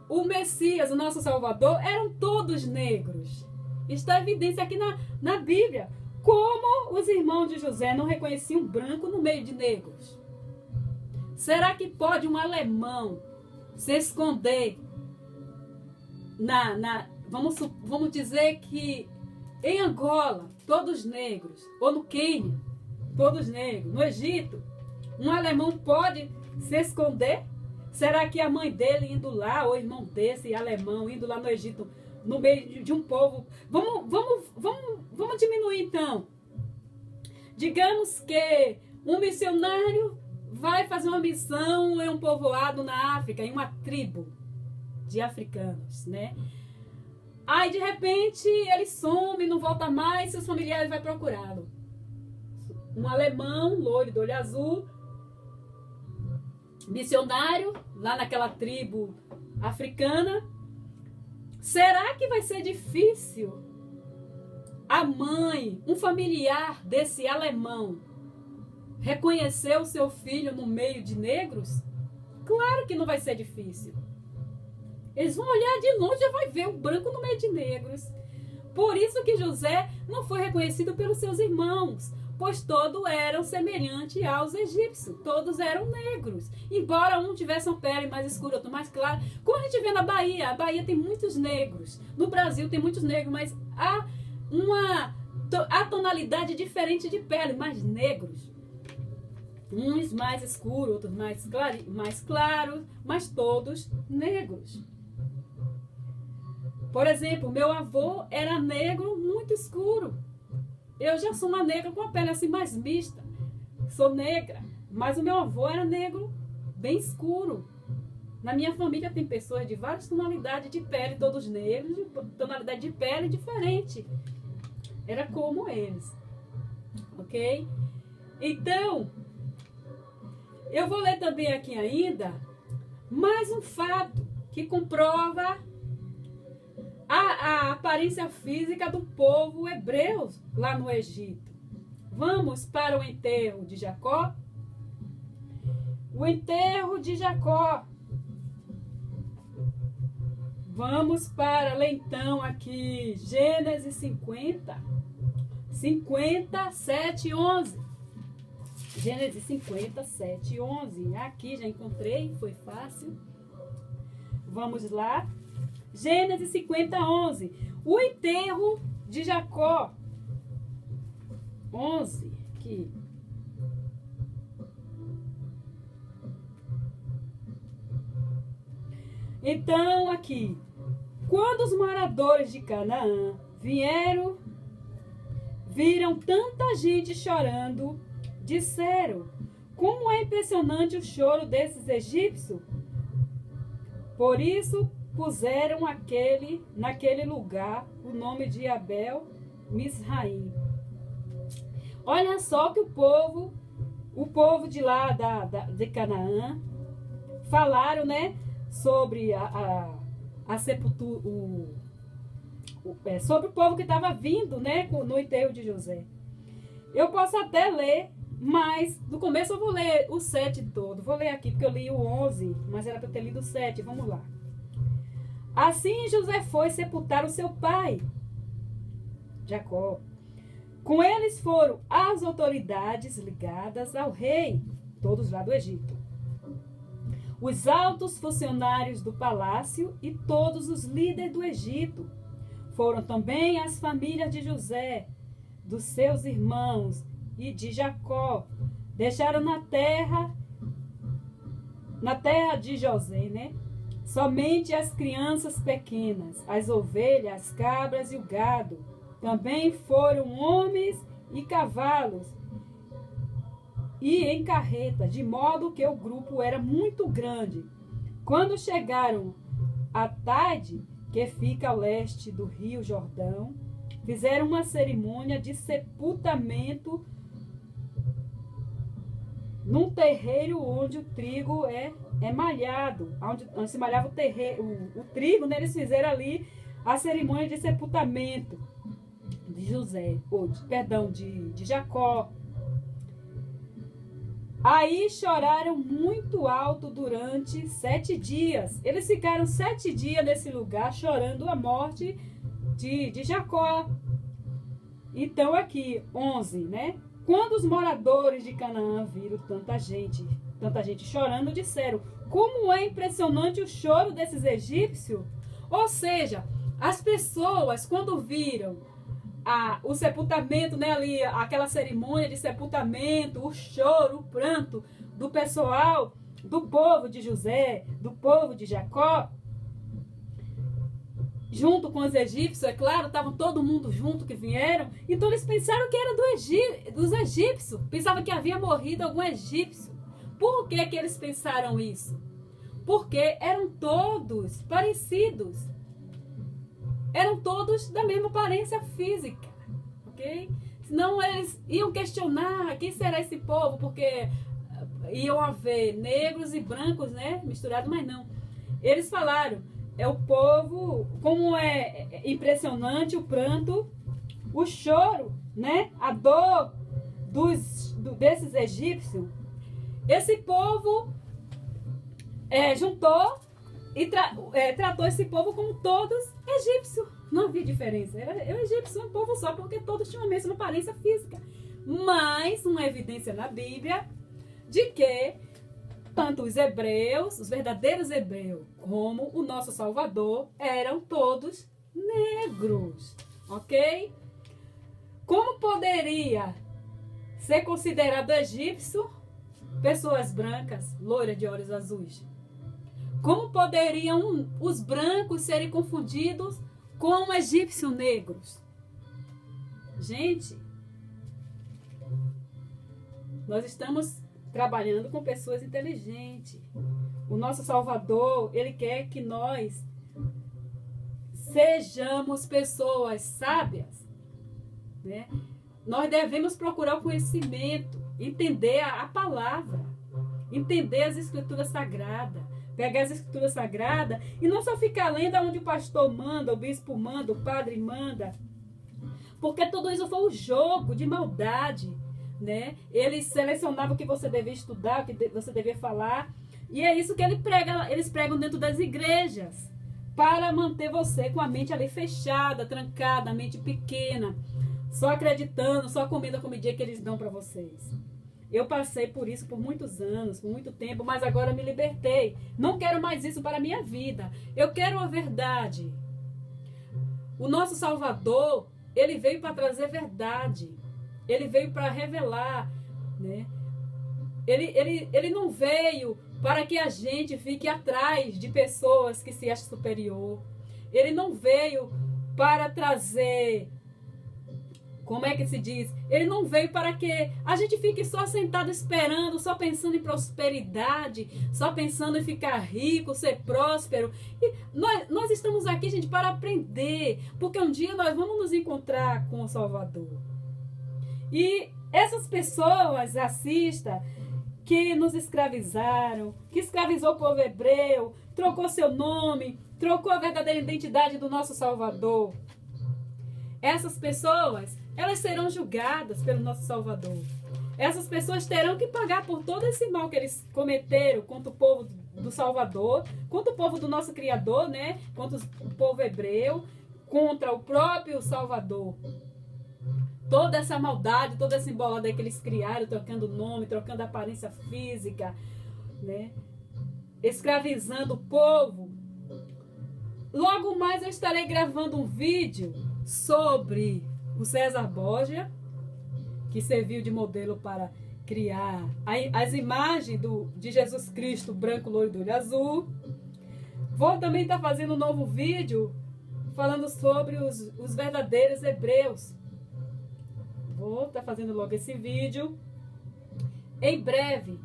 o Messias, o nosso Salvador, eram todos negros. Está a evidência aqui na Bíblia. Como os irmãos de José não reconheciam branco no meio de negros? Será que pode um alemão se esconder vamos dizer que em Angola, todos negros, ou no Quênia, todos negros, no Egito, um alemão pode se esconder? Será que a mãe dele indo lá, ou o irmão desse alemão indo lá no Egito, no meio de um povo... Vamos diminuir então. Digamos que um missionário vai fazer uma missão em um povoado na África, em uma tribo de africanos, né? Aí, de repente, ele some, não volta mais, seus familiares vão procurá-lo. Um alemão, loiro, de olho azul, missionário, lá naquela tribo africana. Será que vai ser difícil a mãe, um familiar desse alemão, reconhecer o seu filho no meio de negros? Claro que não vai ser difícil. Eles vão olhar de longe e já vai ver o branco no meio de negros. Por isso que José não foi reconhecido pelos seus irmãos, pois todos eram semelhantes aos egípcios. Todos eram negros. Embora um tivesse uma pele mais escura, outro mais clara. Como a gente vê na Bahia, a Bahia tem muitos negros. No Brasil tem muitos negros, mas há a tonalidade diferente de pele, mais negros. Uns mais escuros, outros mais claros, mas todos negros. Por exemplo, meu avô era negro muito escuro. Eu já sou uma negra com a pele assim mais mista. Sou negra, mas o meu avô era negro bem escuro. Na minha família tem pessoas de várias tonalidades de pele, todos negros, de tonalidade de pele diferente. Era como eles. Ok? Então, eu vou ler também aqui ainda mais um fato que comprova a aparência física do povo hebreu lá no Egito. Vamos para o enterro de Jacó. O enterro de Jacó. Vamos para ler então aqui Gênesis 7, 11. Gênesis 7, 11. Aqui já encontrei, foi fácil. Vamos lá. Gênesis 11. O enterro de Jacó. 11. Aqui. Então, aqui. Quando os moradores de Canaã viram tanta gente chorando, disseram: como é impressionante o choro desses egípcios. Por isso puseram naquele lugar o nome de Abel Misraim. Olha só que o povo de lá de Canaã falaram, né, sobre a sepultura, sobre o povo que estava vindo, né, no enterro de José. Eu posso até ler, mas no começo eu vou ler o 7 todo. Vou ler aqui porque eu li o 11, mas era para ter lido o 7. Vamos lá. Assim José foi sepultar o seu pai, Jacó. Com eles foram as autoridades ligadas ao rei, todos lá do Egito, os altos funcionários do palácio e todos os líderes do Egito. Foram também as famílias de José, dos seus irmãos e de Jacó. Deixaram na terra de José, né? Somente as crianças pequenas, as ovelhas, as cabras e o gado. Também foram homens e cavalos e em carretas, de modo que o grupo era muito grande. Quando chegaram a Tade, que fica a leste do rio Jordão, fizeram uma cerimônia de sepultamento num terreiro onde o trigo é malhado, onde se malhava o trigo, né? Eles fizeram ali a cerimônia de sepultamento de de Jacó. Aí choraram muito alto durante 7 dias. Eles ficaram 7 dias nesse lugar chorando a morte de Jacó. Então aqui, 11, né? Quando os moradores de Canaã viram tanta gente chorando, disseram: como é impressionante o choro desses egípcios. Ou seja, as pessoas, quando viram o sepultamento, né, ali, aquela cerimônia de sepultamento, o choro, o pranto do pessoal, do povo de José, do povo de Jacó, junto com os egípcios, é claro, estavam todo mundo junto que vieram, então eles pensaram que era dos egípcios, pensavam que havia morrido algum egípcio. Por que que eles pensaram isso? Porque eram todos parecidos, eram todos da mesma aparência física, ok? Senão eles iam questionar quem será esse povo, porque iam haver negros e brancos, né, misturados, mas não. Eles falaram: é o povo, como é impressionante o pranto, o choro, né? A dor desses egípcios. Esse povo juntou e tratou esse povo como todos egípcios. Não havia diferença. Era egípcio, um povo só, porque todos tinham a mesma aparência física. Mas uma evidência na Bíblia de que tanto os hebreus, os verdadeiros hebreus, como o nosso Salvador, eram todos negros, ok? Como poderia ser considerado egípcio pessoas brancas, loiras de olhos azuis? Como poderiam os brancos serem confundidos com egípcios negros? Gente, nós estamos trabalhando com pessoas inteligentes. O nosso Salvador, ele quer que nós sejamos pessoas sábias, né? Nós devemos procurar o conhecimento, entender a palavra, entender as escrituras sagradas, pegar as escrituras sagradas e não só ficar lendo onde o pastor manda, o bispo manda, o padre manda, porque tudo isso foi um jogo de maldade, né? Eles selecionavam o que você devia estudar, o que você devia falar, e é isso que eles pregam dentro das igrejas, para manter você com a mente ali fechada, trancada, a mente pequena, só acreditando, só comendo a comidinha que eles dão para vocês. Eu passei por isso por muitos anos, por muito tempo, mas agora me libertei. Não quero mais isso para a minha vida. Eu quero a verdade. O nosso Salvador, ele veio para trazer verdade. Ele veio para revelar, né? Ele não veio para que a gente fique atrás de pessoas que se acham superior. Ele não veio para trazer, como é que se diz? Ele não veio para que a gente fique só sentado esperando, só pensando em prosperidade, só pensando em ficar rico, ser próspero. E nós estamos aqui, gente, para aprender, porque um dia nós vamos nos encontrar com o Salvador. E essas pessoas racistas que nos escravizaram, que escravizou o povo hebreu, trocou seu nome, trocou a verdadeira identidade do nosso Salvador. Essas pessoas, elas serão julgadas pelo nosso Salvador. Essas pessoas terão que pagar por todo esse mal que eles cometeram contra o povo do Salvador, contra o povo do nosso Criador, né? Contra o povo hebreu, contra o próprio Salvador. Toda essa maldade, toda essa embolada que eles criaram, trocando nome, trocando aparência física, né? Escravizando o povo. Logo mais eu estarei gravando um vídeo sobre o César Borgia, que serviu de modelo para criar as imagens de Jesus Cristo branco, loiro do olho azul. Vou também estar fazendo um novo vídeo falando sobre os verdadeiros hebreus. Vou estar fazendo logo esse vídeo em breve.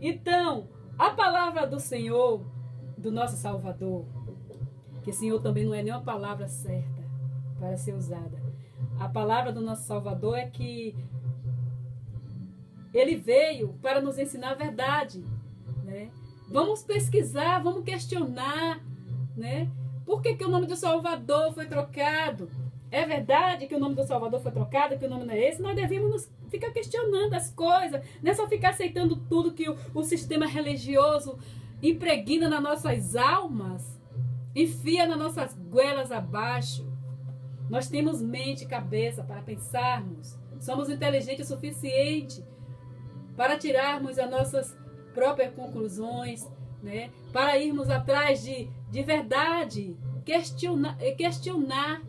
Então, a palavra do Senhor, do nosso Salvador, que Senhor também não é nenhuma palavra certa para ser usada. A palavra do nosso Salvador é que ele veio para nos ensinar a verdade, né? Vamos pesquisar, vamos questionar, né? Por que o nome do Salvador foi trocado? É verdade que o nome do Salvador foi trocado, que o nome não é esse? Nós devemos ficar questionando as coisas, não é só ficar aceitando tudo que o sistema religioso impregna nas nossas almas, enfia nas nossas goelas abaixo. Nós temos mente e cabeça para pensarmos, somos inteligentes o suficiente para tirarmos as nossas próprias conclusões, né? Para irmos atrás de verdade, questionar,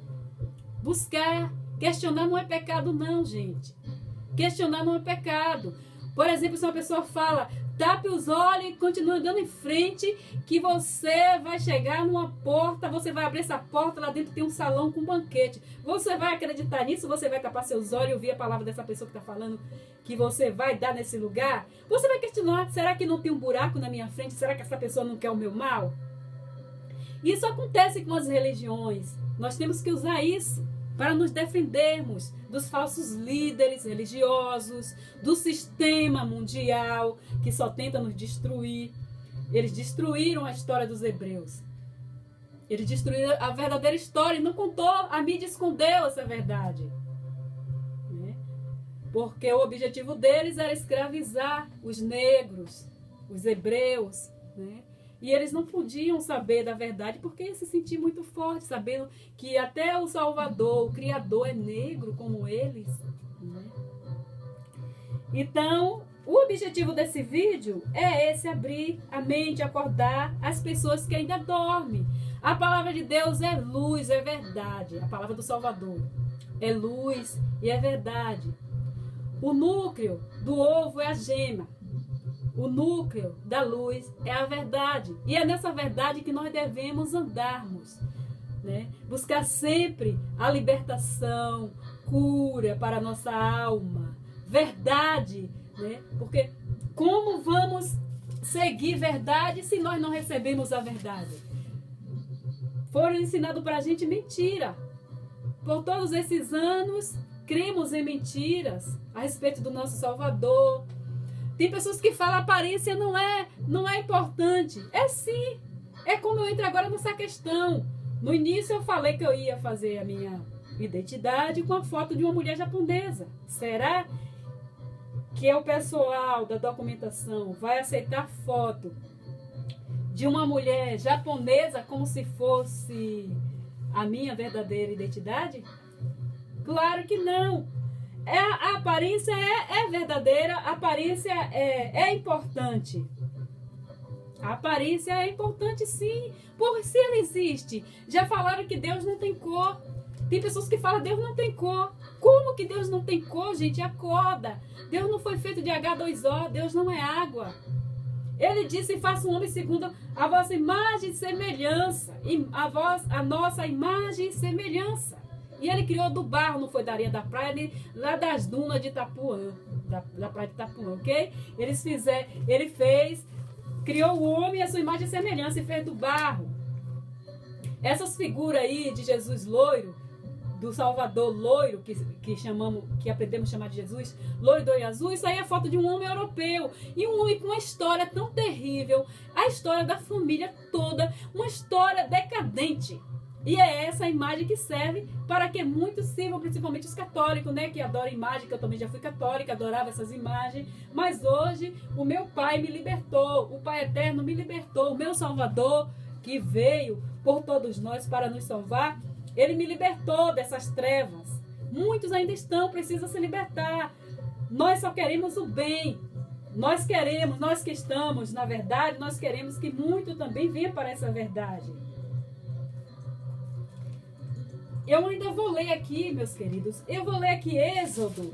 buscar. Questionar não é pecado não, gente. Questionar não é pecado. Por exemplo, se uma pessoa fala, tape os olhos e continue andando em frente, que você vai chegar numa porta, você vai abrir essa porta, lá dentro tem um salão com banquete. Você vai acreditar nisso? Você vai tapar seus olhos e ouvir a palavra dessa pessoa que está falando que você vai dar nesse lugar? Você vai questionar, será que não tem um buraco na minha frente? Será que essa pessoa não quer o meu mal? Isso acontece com as religiões. Nós temos que usar isso para nos defendermos dos falsos líderes religiosos, do sistema mundial que só tenta nos destruir. Eles destruíram a história dos hebreus. Eles destruíram a verdadeira história e não contou, a mídia escondeu essa verdade. Né? Porque o objetivo deles era escravizar os negros, os hebreus, né? E eles não podiam saber da verdade porque iam se sentir muito fortes, sabendo que até o Salvador, o Criador, é negro como eles. Né? Então, o objetivo desse vídeo é esse, abrir a mente, acordar as pessoas que ainda dormem. A palavra de Deus é luz, é verdade. A palavra do Salvador é luz e é verdade. O núcleo do ovo é a gema. O núcleo da luz é a verdade. E é nessa verdade que nós devemos andarmos. Né? Buscar sempre a libertação, cura para a nossa alma. Verdade. Né? Porque como vamos seguir verdade se nós não recebemos a verdade? Foram ensinados para a gente mentira. Por todos esses anos, cremos em mentiras a respeito do nosso Salvador. Tem pessoas que falam a aparência não é importante. É sim. É como eu entro agora nessa questão. No início eu falei que eu ia fazer a minha identidade com a foto de uma mulher japonesa. Será que o pessoal da documentação vai aceitar foto de uma mulher japonesa como se fosse a minha verdadeira identidade? Claro que não. A aparência é verdadeira, a aparência é importante. A aparência é importante sim, por se ela existe. Já falaram que Deus não tem cor. Tem pessoas que falam Deus não tem cor. Como que Deus não tem cor, gente? Acorda. Deus não foi feito de H2O, Deus não é água. Ele disse, faça um homem segundo a vossa imagem e semelhança. A nossa imagem e semelhança. E ele criou do barro, não foi da areia da praia, nem lá das dunas de Itapuã, da praia de Itapuã, ok? Ele fez, criou o homem a sua imagem e semelhança e fez do barro. Essas figuras aí de Jesus loiro, do Salvador loiro, que aprendemos a chamar de Jesus, loiro, doiro e azul, isso aí é foto de um homem europeu. E um homem com uma história tão terrível, a história da família toda, uma história decadente. E é essa imagem que serve para que muitos sirvam, principalmente os católicos, né? Que adoram imagem, que eu também já fui católica, adorava essas imagens. Mas hoje o meu Pai me libertou, o Pai Eterno me libertou, o meu Salvador, que veio por todos nós para nos salvar, ele me libertou dessas trevas. Muitos ainda precisam se libertar. Nós só queremos o bem. Nós que estamos na verdade, nós queremos que muito também venha para essa verdade. Eu ainda vou ler aqui, meus queridos, eu vou ler aqui Êxodo.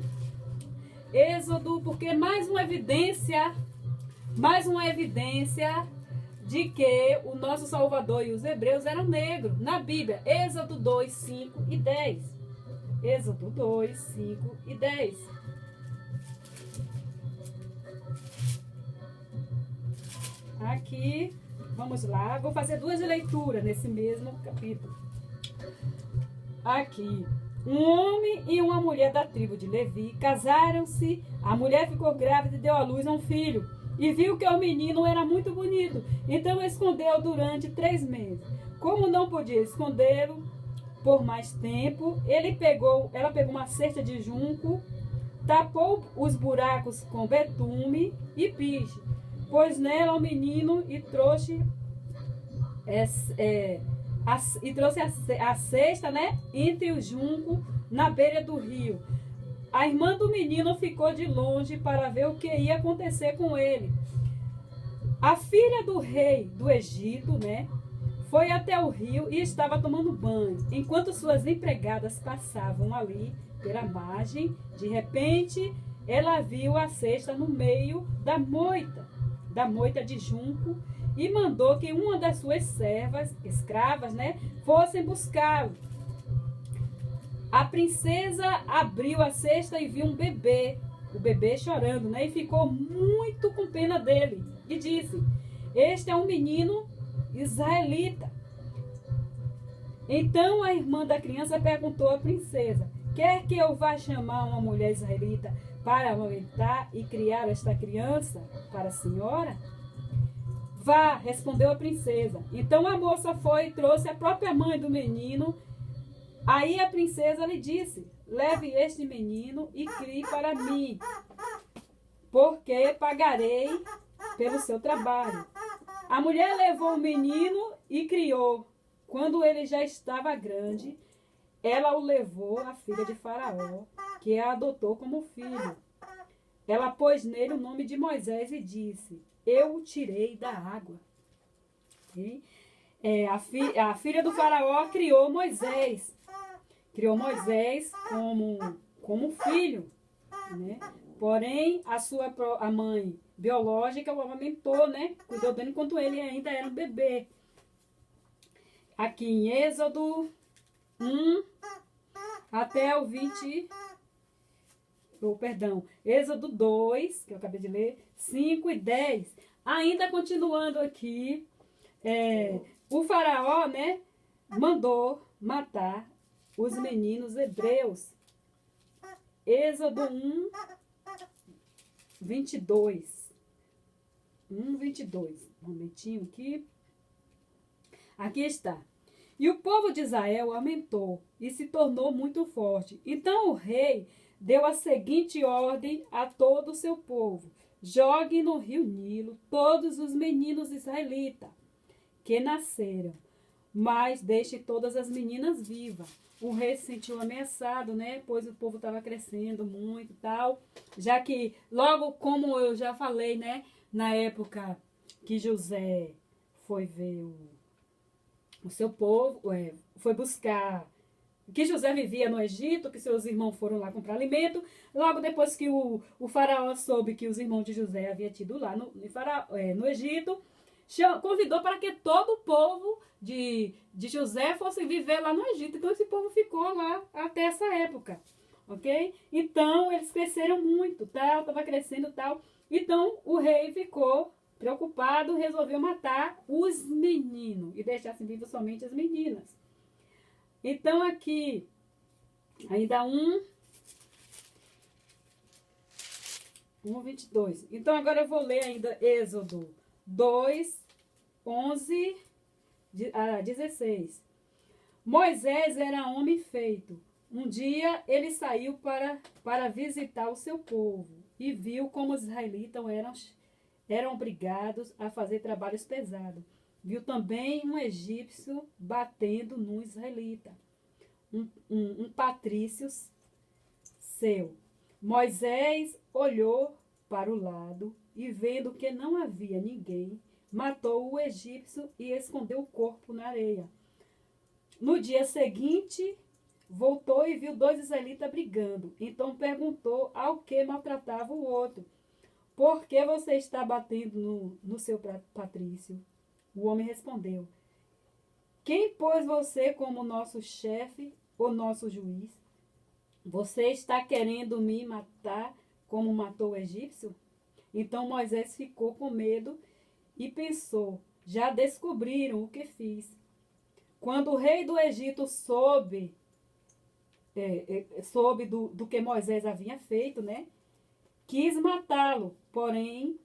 Êxodo, porque mais uma evidência de que o nosso Salvador e os hebreus eram negros. Na Bíblia, Êxodo 2, 5 e 10. Êxodo 2, 5 e 10. Aqui, vamos lá, vou fazer duas leituras nesse mesmo capítulo. aqui. Um homem e uma mulher da tribo de Levi casaram-se. A mulher ficou grávida e deu à luz a um filho. E viu que o menino era muito bonito. Então escondeu durante 3 meses. Como não podia escondê-lo por mais tempo, ela pegou uma cesta de junco, tapou os buracos com betume e piche, pôs nela o menino e trouxe a cesta, né, entre o junco na beira do rio. A irmã do menino ficou de longe para ver o que ia acontecer com ele. A filha do rei do Egito, né, foi até o rio e estava tomando banho. Enquanto suas empregadas passavam ali pela margem, de repente ela viu a cesta no meio da moita de junco, e mandou que uma das suas escravas, né, fossem buscá-lo. A princesa abriu a cesta e viu o bebê chorando, né, e ficou muito com pena dele. E disse: este é um menino israelita. Então a irmã da criança perguntou à princesa: quer que eu vá chamar uma mulher israelita para amamentar e criar esta criança para a senhora? Vá, respondeu a princesa. Então a moça foi e trouxe a própria mãe do menino. Aí a princesa lhe disse: leve este menino e crie para mim, porque pagarei pelo seu trabalho. A mulher levou o menino e criou. Quando ele já estava grande, ela o levou à filha de Faraó, que a adotou como filho. Ela pôs nele o nome de Moisés e disse: eu o tirei da água. Okay? A filha do Faraó criou Moisés. Criou Moisés como filho, né? Porém, a mãe biológica o amamentou, né? Cuidou dele enquanto ele ainda era um bebê. Aqui em Êxodo 1 até o 20... Êxodo 2, que eu acabei de ler, 5 e 10. Ainda continuando aqui, o faraó, né, mandou matar os meninos hebreus. Êxodo 1, 22. 1, 22. Um momentinho aqui. Aqui está. E o povo de Israel aumentou e se tornou muito forte. Então o rei deu a seguinte ordem a todo o seu povo: joguem no rio Nilo todos os meninos israelitas que nasceram, mas deixe todas as meninas vivas. O rei se sentiu ameaçado, né? Pois o povo estava crescendo muito e tal. Já que, logo como eu já falei, né? Na época que José foi ver o seu povo, foi buscar, que José vivia no Egito, que seus irmãos foram lá comprar alimento. Logo depois que o faraó soube que os irmãos de José haviam tido lá no Egito, convidou para que todo o povo de José fosse viver lá no Egito. Então esse povo ficou lá até essa época, ok? Então eles cresceram muito, tal, estava crescendo tal. Então o rei ficou preocupado, resolveu matar os meninos e deixar assim vivos somente as meninas. Então aqui, ainda 1:22. Então agora eu vou ler ainda Êxodo 2, 11 a 16. Moisés era homem feito. Um dia ele saiu para visitar o seu povo e viu como os israelitas eram obrigados a fazer trabalhos pesados. Viu também um egípcio batendo num israelita, um patrício seu. Moisés olhou para o lado e, vendo que não havia ninguém, matou o egípcio e escondeu o corpo na areia. No dia seguinte, voltou e viu 2 israelitas brigando. Então perguntou ao que maltratava o outro: por que você está batendo no seu patrício? O homem respondeu: quem pôs você como nosso chefe ou nosso juiz? Você está querendo me matar como matou o egípcio? Então Moisés ficou com medo e pensou: já descobriram o que fiz. Quando o rei do Egito soube soube do que Moisés havia feito, né? Quis matá-lo, porém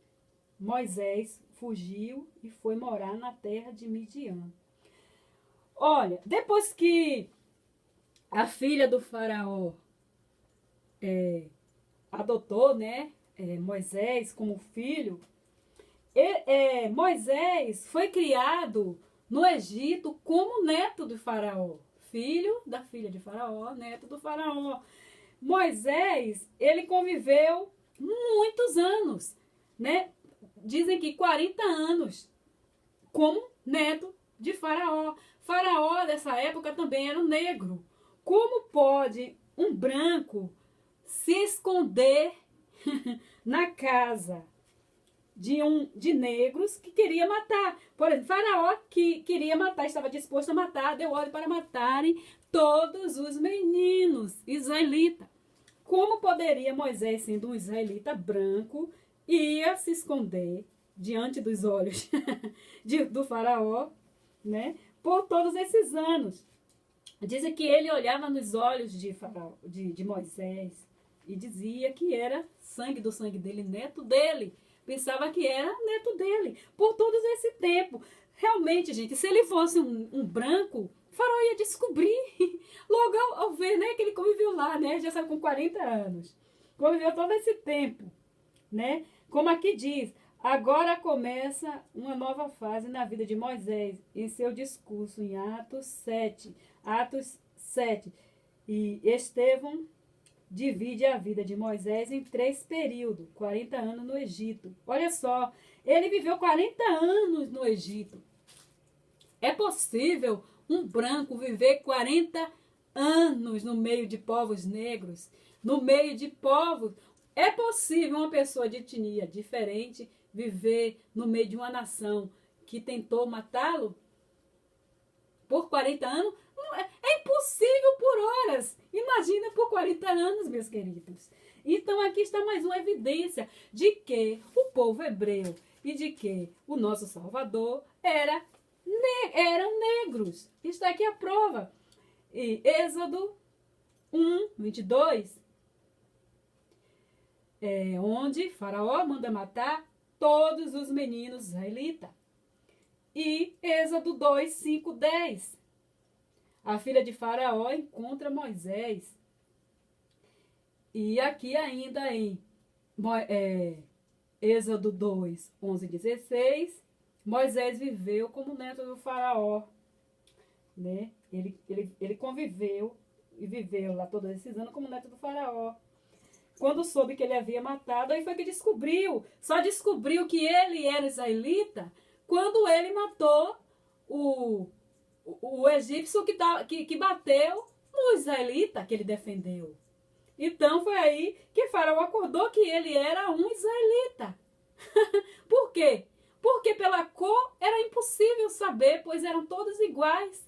Moisés fugiu e foi morar na terra de Midian. Olha, depois que a filha do faraó adotou, né, Moisés como filho, Moisés foi criado no Egito como neto do faraó, filho da filha de faraó, neto do faraó. Moisés, ele conviveu muitos anos, né? Dizem que 40 anos como neto de faraó. Faraó dessa época também era um negro. Como pode um branco se esconder na casa de negros que queria matar? Por exemplo, Faraó que queria matar, estava disposto a matar, deu ordem para matarem todos os meninos israelitas. Como poderia Moisés, sendo um israelita branco, ia se esconder diante dos olhos do faraó, né, por todos esses anos? Dizem que ele olhava nos olhos de Moisés e dizia que era sangue do sangue dele, neto dele. Pensava que era neto dele, por todo esse tempo. Realmente, gente, se ele fosse um branco, o faraó ia descobrir logo ao ver, né, que ele conviveu lá, né, já sabe, com 40 anos. Conviveu todo esse tempo, né? Como aqui diz, agora começa uma nova fase na vida de Moisés, em seu discurso em Atos 7. Atos 7. E Estevão divide a vida de Moisés em 3 períodos, 40 anos no Egito. Olha só, ele viveu 40 anos no Egito. É possível um branco viver 40 anos no meio de povos negros, no meio de povos? É possível uma pessoa de etnia diferente viver no meio de uma nação que tentou matá-lo por 40 anos? Não, é impossível por horas. Imagina por 40 anos, meus queridos. Então aqui está mais uma evidência de que o povo hebreu e de que o nosso Salvador eram negros. Está aqui a prova. E Êxodo 1, 22, onde Faraó manda matar todos os meninos israelitas. E Êxodo 2, 5, 10. A filha de Faraó encontra Moisés. E aqui ainda em Êxodo 2, 11, 16, Moisés viveu como neto do Faraó, né? Ele conviveu e viveu lá todos esses anos como neto do Faraó. Quando soube que ele havia matado, aí foi que só descobriu que ele era israelita quando ele matou o egípcio que bateu no israelita que ele defendeu. Então foi aí que Faraó acordou que ele era um israelita. Por quê? Porque pela cor era impossível saber, pois eram todos iguais.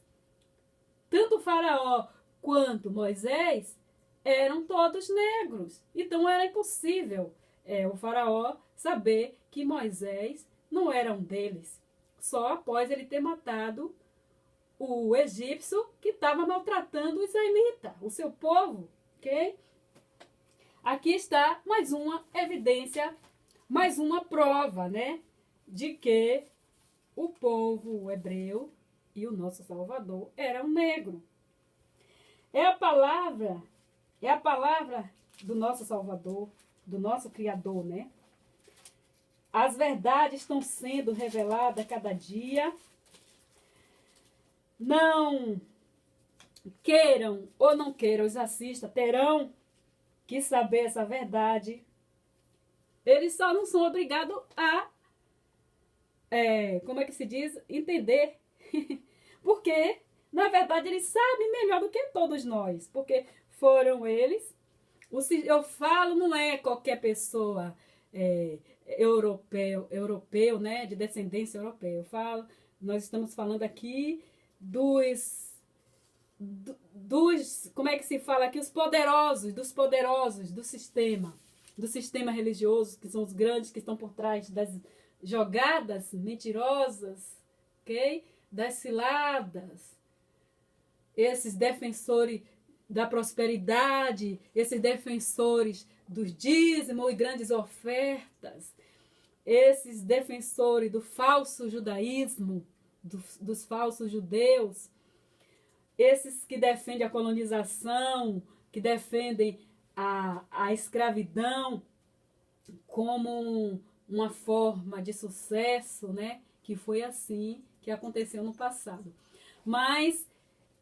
Tanto Faraó quanto Moisés eram todos negros. Então era impossível o Faraó saber que Moisés não era um deles. Só após ele ter matado o egípcio que estava maltratando o israelita, o seu povo, ok? Aqui está mais uma evidência, mais uma prova, né, de que o povo hebreu e o nosso Salvador eram negro. É a palavra do nosso Salvador, do nosso Criador, né? As verdades estão sendo reveladas a cada dia. Não queiram ou não queiram, os racistas terão que saber essa verdade. Eles só não são obrigados a, como é que se diz, entender. Porque, na verdade, eles sabem melhor do que todos nós. Porque foram eles. Eu falo, não é qualquer pessoa europeu, né, de descendência europeia. Eu falo, nós estamos falando aqui dos, como é que se fala aqui, dos poderosos do sistema religioso, que são os grandes que estão por trás das jogadas mentirosas, ok? Das ciladas. Esses defensores da prosperidade, esses defensores dos dízimos e grandes ofertas, esses defensores do falso judaísmo, dos falsos judeus, esses que defendem a colonização, que defendem a escravidão como uma forma de sucesso, né? Que foi assim que aconteceu no passado. Mas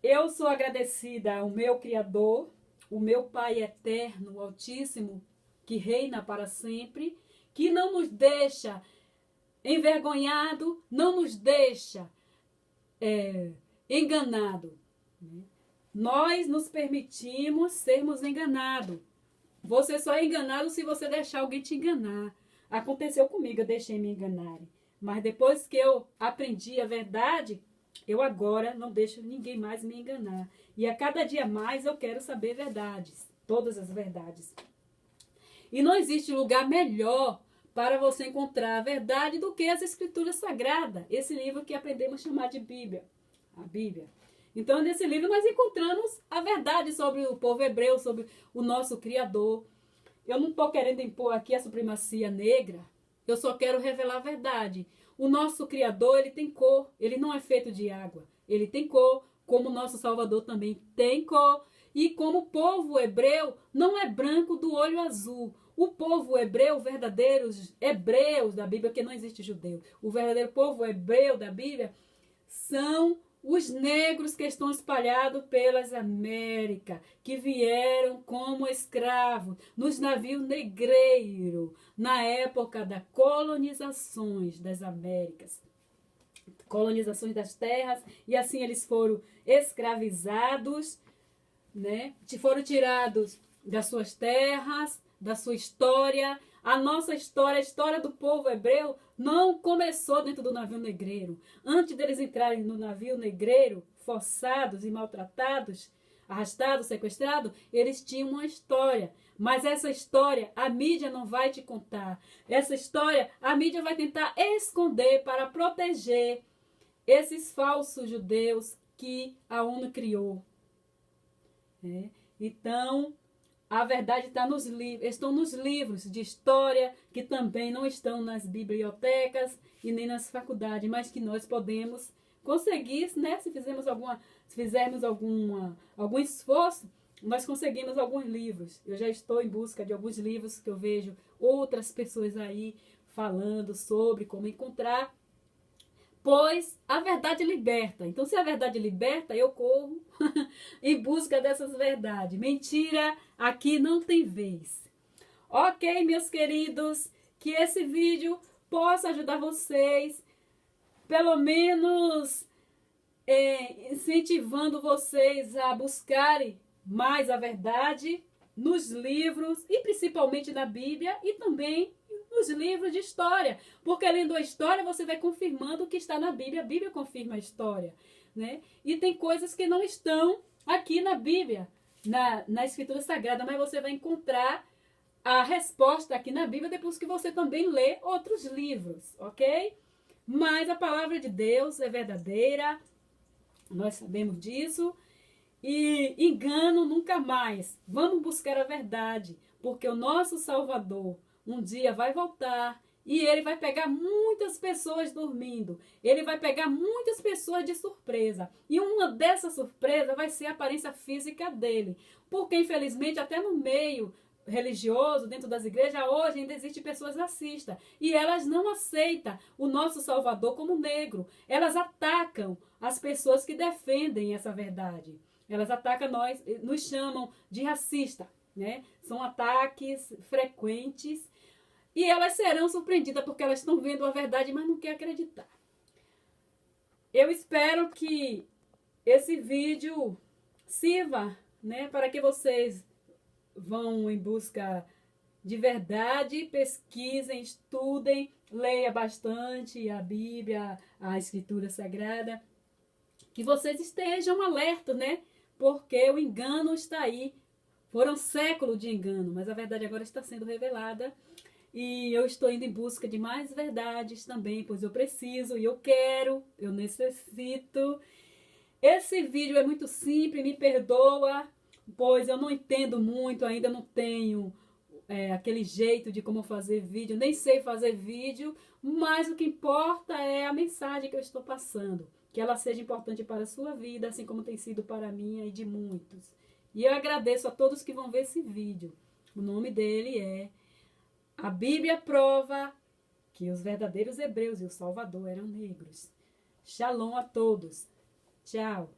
eu sou agradecida ao meu Criador, o meu Pai eterno, o Altíssimo, que reina para sempre, que não nos deixa envergonhado, não nos deixa enganado. Né? Nós nos permitimos sermos enganados. Você só é enganado se você deixar alguém te enganar. Aconteceu comigo, eu deixei me enganarem. Mas depois que eu aprendi a verdade, eu agora não deixo ninguém mais me enganar. E a cada dia mais eu quero saber verdades, todas as verdades. E não existe lugar melhor para você encontrar a verdade do que as Escrituras Sagradas. Esse livro que aprendemos a chamar de Bíblia. A Bíblia. Então, nesse livro nós encontramos a verdade sobre o povo hebreu, sobre o nosso Criador. Eu não estou querendo impor aqui a supremacia negra. Eu só quero revelar a verdade. O nosso Criador, ele tem cor. Ele não é feito de água. Ele tem cor, como o nosso Salvador também tem cor. E como o povo hebreu não é branco do olho azul. O povo hebreu, verdadeiros hebreus da Bíblia, porque não existe judeu. O verdadeiro povo hebreu da Bíblia são os negros que estão espalhados pelas Américas, que vieram como escravos nos navios negreiros, na época das colonizações das Américas, colonizações das terras, e assim eles foram escravizados, né? Foram tirados das suas terras, da sua história. A nossa história, a história do povo hebreu, não começou dentro do navio negreiro. Antes deles entrarem no navio negreiro, forçados e maltratados, arrastados, sequestrados, eles tinham uma história. Mas essa história a mídia não vai te contar. Essa história a mídia vai tentar esconder para proteger esses falsos judeus que a ONU criou. Então, a verdade está nos livros, estão nos livros de história, que também não estão nas bibliotecas e nem nas faculdades, mas que nós podemos conseguir, né? Se fizermos algum esforço, nós conseguimos alguns livros. Eu já estou em busca de alguns livros que eu vejo outras pessoas aí falando sobre como encontrar. Pois a verdade liberta. Então, se a verdade liberta, eu corro em busca dessas verdades. Mentira aqui não tem vez. Ok, meus queridos, que esse vídeo possa ajudar vocês, pelo menos incentivando vocês a buscarem mais a verdade nos livros e principalmente na Bíblia e também nos livros de história, porque lendo a história você vai confirmando o que está na Bíblia, a Bíblia confirma a história, né? E tem coisas que não estão aqui na Bíblia, na Escritura Sagrada, mas você vai encontrar a resposta aqui na Bíblia depois que você também lê outros livros, ok? Mas a palavra de Deus é verdadeira, nós sabemos disso, e engano nunca mais. Vamos buscar a verdade, porque o nosso Salvador um dia vai voltar e ele vai pegar muitas pessoas dormindo. Ele vai pegar muitas pessoas de surpresa. E uma dessas surpresas vai ser a aparência física dele. Porque, infelizmente, até no meio religioso, dentro das igrejas, hoje ainda existem pessoas racistas. E elas não aceitam o nosso Salvador como negro. Elas atacam as pessoas que defendem essa verdade. Elas atacam nós, nos chamam de racista, né? São ataques frequentes. E elas serão surpreendidas porque elas estão vendo a verdade, mas não querem acreditar. Eu espero que esse vídeo sirva, né, para que vocês vão em busca de verdade, pesquisem, estudem, leia bastante a Bíblia, a Escritura Sagrada, que vocês estejam alertas, né? Porque o engano está aí. Foram séculos de engano, mas a verdade agora está sendo revelada. E eu estou indo em busca de mais verdades também, pois eu preciso e eu quero, eu necessito. Esse vídeo é muito simples, me perdoa, pois eu não entendo muito, ainda não tenho aquele jeito de como fazer vídeo, nem sei fazer vídeo, mas o que importa é a mensagem que eu estou passando, que ela seja importante para a sua vida, assim como tem sido para a minha e de muitos. E eu agradeço a todos que vão ver esse vídeo. O nome dele é A Bíblia Prova que os verdadeiros hebreus e o Salvador eram negros. Shalom a todos. Tchau.